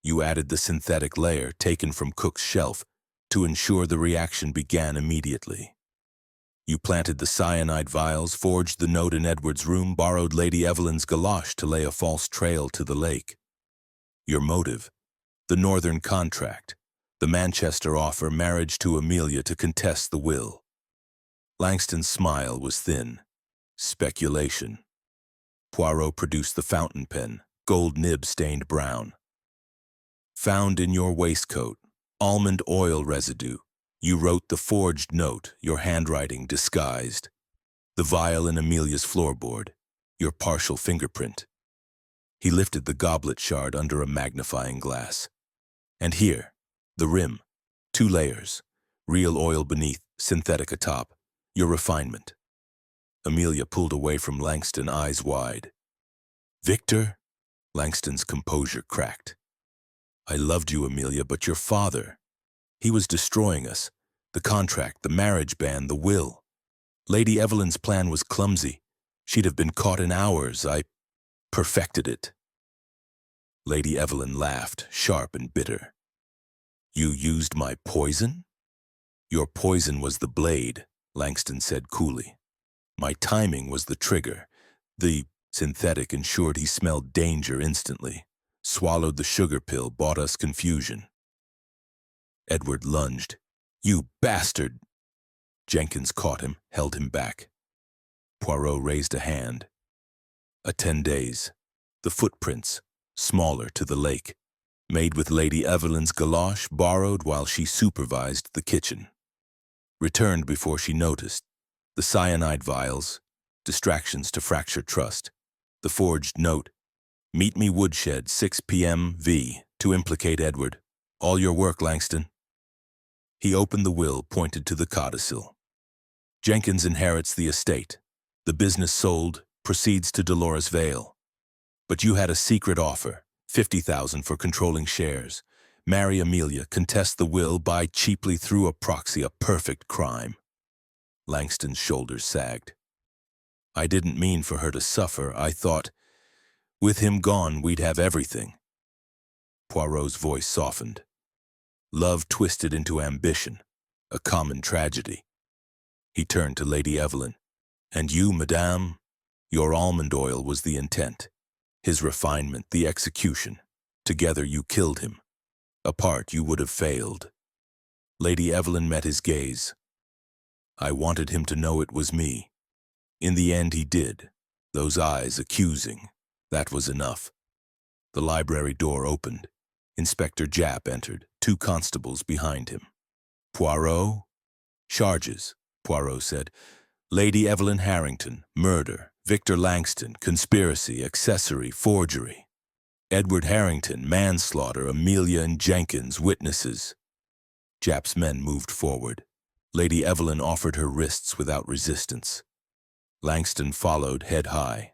You added the synthetic layer taken from Cook's shelf to ensure the reaction began immediately. You planted the cyanide vials, forged the note in Edward's room, borrowed Lady Evelyn's galoche to lay a false trail to the lake. Your motive, the Northern contract, the Manchester offer, marriage to Amelia to contest the will." Langston's smile was thin. Speculation. Poirot produced the fountain pen, gold nib stained brown. "Found in your waistcoat, almond oil residue. You wrote the forged note, your handwriting disguised. The vial in Amelia's floorboard, your partial fingerprint." He lifted the goblet shard under a magnifying glass. "And here, the rim, 2 layers, real oil beneath, synthetic atop, your refinement." Amelia pulled away from Langston, eyes wide. "Victor?" Langston's composure cracked. "I loved you, Amelia, but your father, he was destroying us. The contract, the marriage ban, the will. Lady Evelyn's plan was clumsy. She'd have been caught in hours. I perfected it." Lady Evelyn laughed, sharp and bitter. "You used my poison?" "Your poison was the blade," Langston said coolly. "My timing was the trigger. The synthetic ensured he smelled danger instantly. Swallowed the sugar pill, bought us confusion." Edward lunged. "You bastard!" Jenkins caught him, held him back. Poirot raised a hand. 10 days. The footprints, smaller to the lake, made with Lady Evelyn's galoche, borrowed while she supervised the kitchen. Returned before she noticed. The cyanide vials, distractions to fracture trust. The forged note, "Meet me woodshed, 6 p.m. V, to implicate Edward. All your work, Langston." He opened the will, pointed to the codicil. "Jenkins inherits the estate. The business sold, proceeds to Dolores Vale. But you had a secret offer, 50,000 for controlling shares. Marry Amelia, contest the will, buy cheaply through a proxy, a perfect crime." Langston's shoulders sagged. "I didn't mean for her to suffer. I thought, with him gone, we'd have everything." Poirot's voice softened. "Love twisted into ambition, a common tragedy." He turned to Lady Evelyn. "And you, madame, your almond oil was the intent. His refinement, the execution. Together you killed him. Apart you would have failed." Lady Evelyn met his gaze. "I wanted him to know it was me. In the end he did. Those eyes accusing. That was enough." The library door opened. Inspector Japp entered, 2 constables behind him. "Poirot?" "Charges," Poirot said. "Lady Evelyn Harrington, murder. Victor Langston, conspiracy, accessory, forgery. Edward Harrington, manslaughter. Amelia and Jenkins, witnesses." Japp's men moved forward. Lady Evelyn offered her wrists without resistance. Langston followed, head high.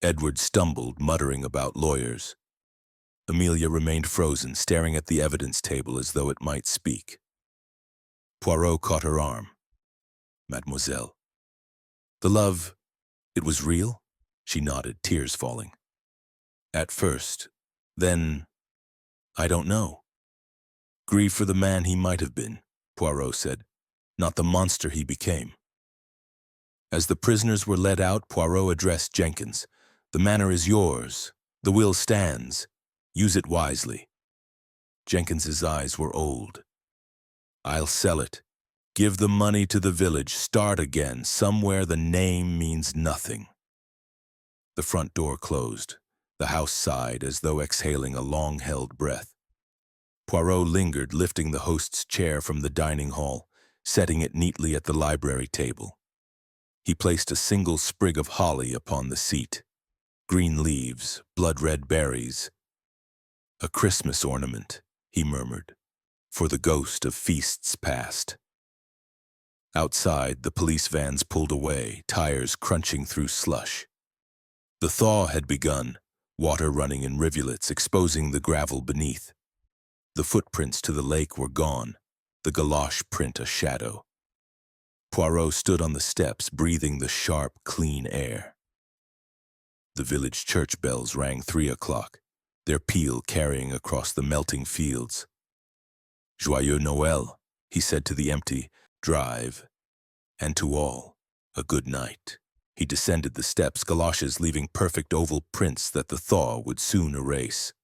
Edward stumbled, muttering about lawyers. Amelia remained frozen, staring at the evidence table as though it might speak. Poirot caught her arm. "Mademoiselle." "The love, it was real?" She nodded, tears falling. "At first. Then, I don't know." "Grieve for the man he might have been," Poirot said, "not the monster he became." As the prisoners were led out, Poirot addressed Jenkins. "The manor is yours. The will stands. Use it wisely." Jenkins's eyes were old. "I'll sell it. Give the money to the village. Start again. Somewhere the name means nothing." The front door closed. The house sighed as though exhaling a long-held breath. Poirot lingered, lifting the host's chair from the dining hall, setting it neatly at the library table. He placed a single sprig of holly upon the seat. Green leaves, blood-red berries. A Christmas ornament, he murmured, for the ghost of feasts past. Outside, the police vans pulled away, tires crunching through slush. The thaw had begun, water running in rivulets, exposing the gravel beneath. The footprints to the lake were gone, the galoche print a shadow. Poirot stood on the steps, breathing the sharp, clean air. The village church bells rang 3 o'clock, their peal carrying across the melting fields. Joyeux Noël, he said to the empty drive, and to all, a good night. He descended the steps, galoshes leaving perfect oval prints that the thaw would soon erase.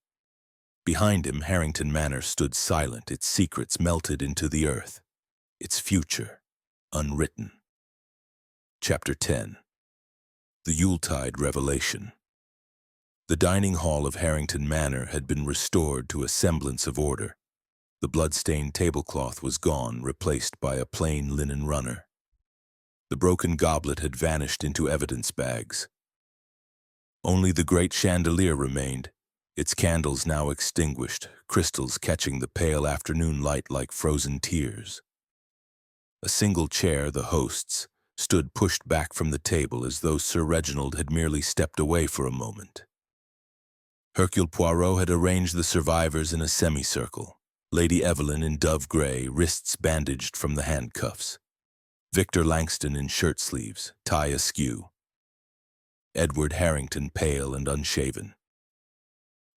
Behind him, Harrington Manor stood silent, its secrets melted into the earth, its future unwritten. Chapter 10. The Yuletide Revelation. The dining hall of Harrington Manor had been restored to a semblance of order. The blood-stained tablecloth was gone, replaced by a plain linen runner. The broken goblet had vanished into evidence bags. Only the great chandelier remained, its candles now extinguished, crystals catching the pale afternoon light like frozen tears. A single chair, the host's, stood pushed back from the table as though Sir Reginald had merely stepped away for a moment. Hercule Poirot had arranged the survivors in a semicircle, Lady Evelyn in dove gray, wrists bandaged from the handcuffs. Victor Langston in shirt sleeves, tie askew. Edward Harrington pale and unshaven.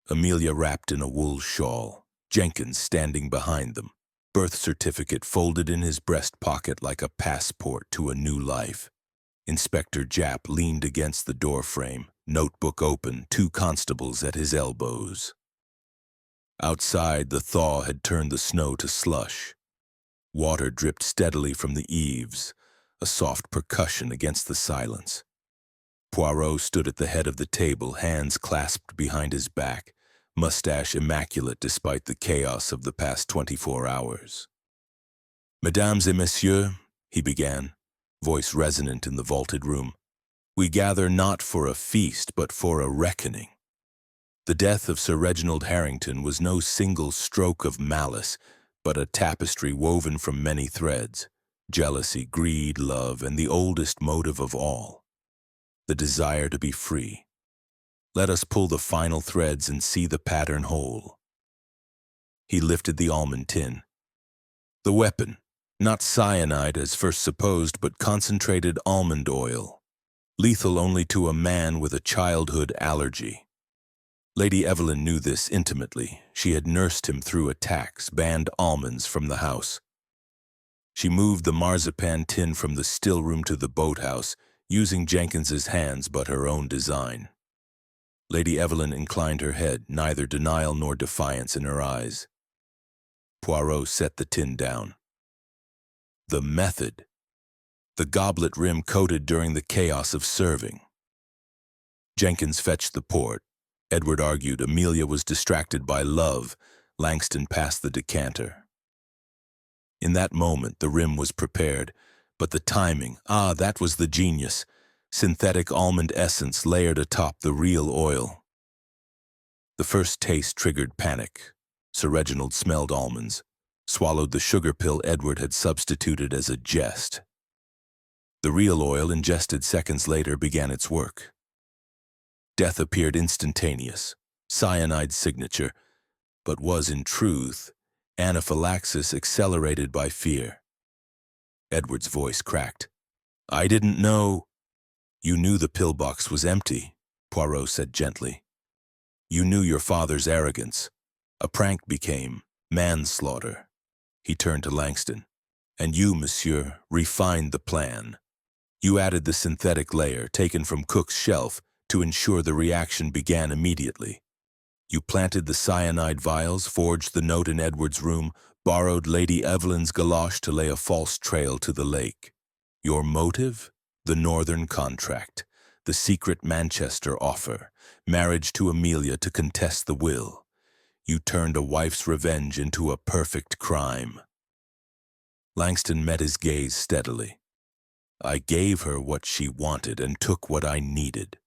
Amelia wrapped in a wool shawl, Jenkins standing behind them, birth certificate folded in his breast pocket like a passport to a new life. Inspector Japp leaned against the doorframe, notebook open, 2 constables at his elbows. Outside, the thaw had turned the snow to slush. Water dripped steadily from the eaves, a soft percussion against the silence. Poirot stood at the head of the table, hands clasped behind his back, mustache immaculate despite the chaos of the past 24 hours. "Mesdames et messieurs," he began, voice resonant in the vaulted room, "we gather not for a feast, but for a reckoning. The death of Sir Reginald Harrington was no single stroke of malice, but a tapestry woven from many threads, jealousy, greed, love, and the oldest motive of all, the desire to be free. Let us pull the final threads and see the pattern whole." He lifted the almond tin. The weapon, not cyanide as first supposed, but concentrated almond oil, lethal only to a man with a childhood allergy. Lady Evelyn knew this intimately. She had nursed him through attacks, banned almonds from the house. She moved the marzipan tin from the still room to the boathouse, using Jenkins's hands but her own design. Lady Evelyn inclined her head, neither denial nor defiance in her eyes. Poirot set the tin down. The method. The goblet rim coated during the chaos of serving. Jenkins fetched the port. Edward argued Amelia was distracted by love. Langston passed the decanter. In that moment, the rim was prepared, but the timing, that was the genius. Synthetic almond essence layered atop the real oil. The first taste triggered panic. Sir Reginald smelled almonds, swallowed the sugar pill Edward had substituted as a jest. The real oil, ingested seconds later, began its work. Death appeared instantaneous, cyanide signature, but was in truth anaphylaxis accelerated by fear. Edward's voice cracked. "I didn't know." "You knew the pillbox was empty," Poirot said gently. "You knew your father's arrogance. A prank became manslaughter." He turned to Langston. "And you, monsieur, refined the plan. You added the synthetic layer, taken from Cook's shelf, to ensure the reaction began immediately. You planted the cyanide vials, forged the note in Edward's room, borrowed Lady Evelyn's galoche to lay a false trail to the lake. Your motive? The Northern contract, the secret Manchester offer, marriage to Amelia to contest the will. You turned a wife's revenge into a perfect crime." Langston met his gaze steadily. "I gave her what she wanted and took what I needed."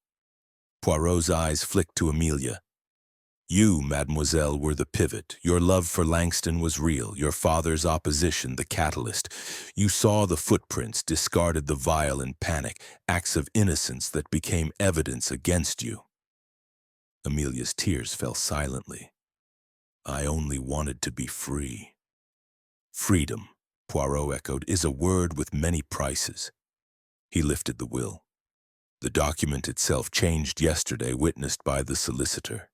Poirot's eyes flicked to Amelia. You, mademoiselle, were the pivot. Your love for Langston was real, your father's opposition the catalyst. You saw the footprints, discarded the vial in panic, acts of innocence that became evidence against you. Amelia's tears fell silently. I only wanted to be free. Freedom, Poirot echoed, is a word with many prices. He lifted the will. The document itself changed yesterday, witnessed by the solicitor.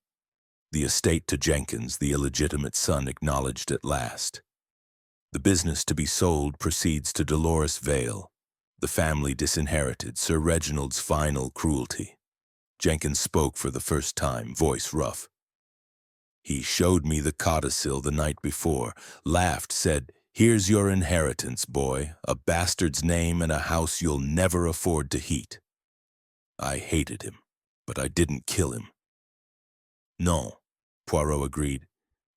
The estate to Jenkins, the illegitimate son, acknowledged at last. The business to be sold proceeds to Dolores Vale. The family disinherited, Sir Reginald's final cruelty. Jenkins spoke for the first time, voice rough. He showed me the codicil the night before, laughed, said, "Here's your inheritance, boy, a bastard's name and a house you'll never afford to heat." I hated him, but I didn't kill him. No, Poirot agreed.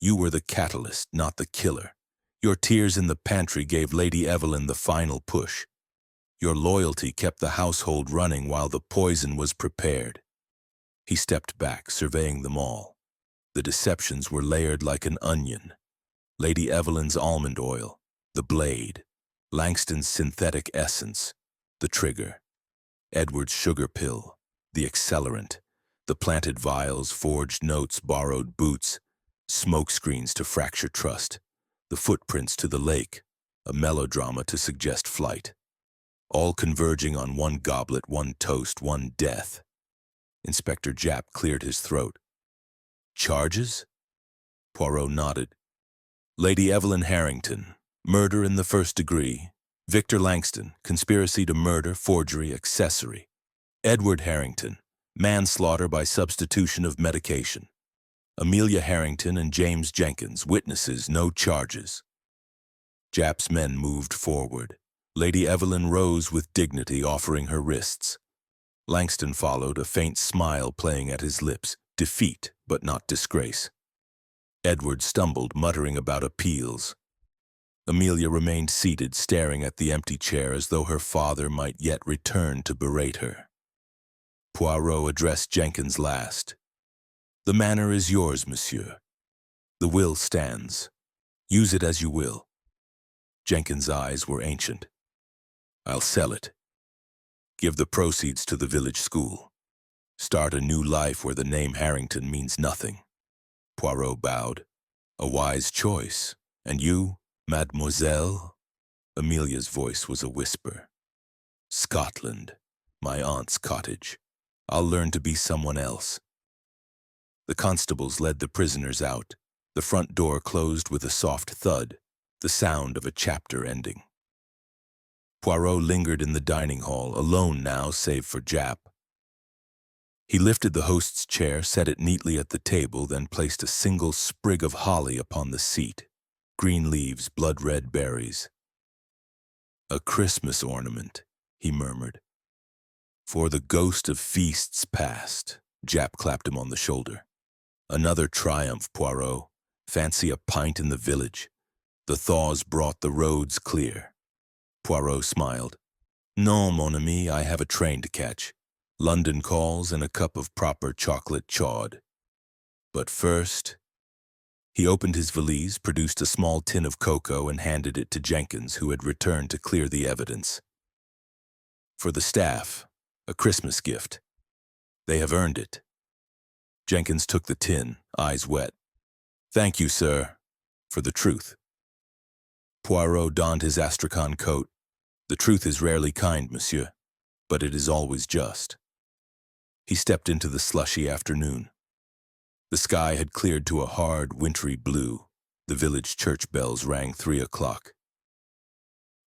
You were the catalyst, not the killer. Your tears in the pantry gave Lady Evelyn the final push. Your loyalty kept the household running while the poison was prepared. He stepped back, surveying them all. The deceptions were layered like an onion. Lady Evelyn's almond oil, the blade, Langston's synthetic essence, the trigger, Edward's sugar pill, the accelerant, the planted vials, forged notes, borrowed boots, smoke screens to fracture trust, the footprints to the lake, a melodrama to suggest flight. All converging on one goblet, one toast, one death. Inspector Japp cleared his throat. Charges? Poirot nodded. Lady Evelyn Harrington, murder in the first degree. Victor Langston, conspiracy to murder, forgery, accessory. Edward Harrington, manslaughter by substitution of medication. Amelia Harrington and James Jenkins, witnesses, no charges. Japp's men moved forward. Lady Evelyn rose with dignity, offering her wrists. Langston followed, a faint smile playing at his lips, defeat but not disgrace. Edward stumbled, muttering about appeals. Amelia remained seated, staring at the empty chair as though her father might yet return to berate her. Poirot addressed Jenkins last. The manor is yours, monsieur. The will stands. Use it as you will. Jenkins' eyes were ancient. I'll sell it. Give the proceeds to the village school. Start a new life where the name Harrington means nothing. Poirot bowed. A wise choice. And you, mademoiselle? Amelia's voice was a whisper. Scotland, my aunt's cottage. I'll learn to be someone else. The constables led the prisoners out. The front door closed with a soft thud, the sound of a chapter ending. Poirot lingered in the dining hall, alone now save for Japp. He lifted the host's chair, set it neatly at the table, then placed a single sprig of holly upon the seat. Green leaves, blood-red berries. A Christmas ornament, he murmured. For the ghost of feasts past, Japp clapped him on the shoulder. Another triumph, Poirot. Fancy a pint in the village. The thaws brought the roads clear. Poirot smiled. Non, mon ami, I have a train to catch. London calls and a cup of proper chocolate chawed. But first... He opened his valise, produced a small tin of cocoa, and handed it to Jenkins, who had returned to clear the evidence. For the staff, a Christmas gift. They have earned it. Jenkins took the tin, eyes wet. Thank you, sir, for the truth. Poirot donned his astrakhan coat. The truth is rarely kind, monsieur, but it is always just. He stepped into the slushy afternoon. The sky had cleared to a hard, wintry blue. The village church bells rang 3 o'clock.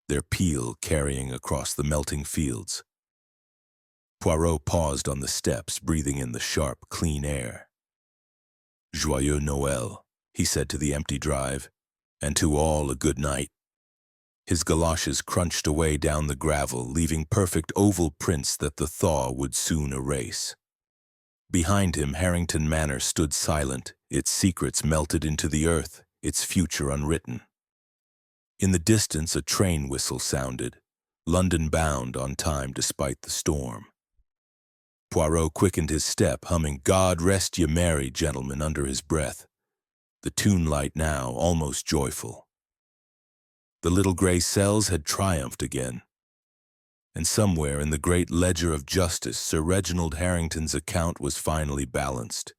Their peal carrying across the melting fields. Poirot paused on the steps, breathing in the sharp, clean air. Joyeux Noël, he said to the empty drive, and to all a good night. His galoshes crunched away down the gravel, leaving perfect oval prints that the thaw would soon erase. Behind him, Harrington Manor stood silent, its secrets melted into the earth, its future unwritten. In the distance, a train whistle sounded, London bound on time despite the storm. Poirot quickened his step, humming "God Rest Ye Merry Gentlemen" under his breath, the tune light now almost joyful. The little gray cells had triumphed again, and somewhere in the great ledger of justice Sir Reginald Harrington's account was finally balanced.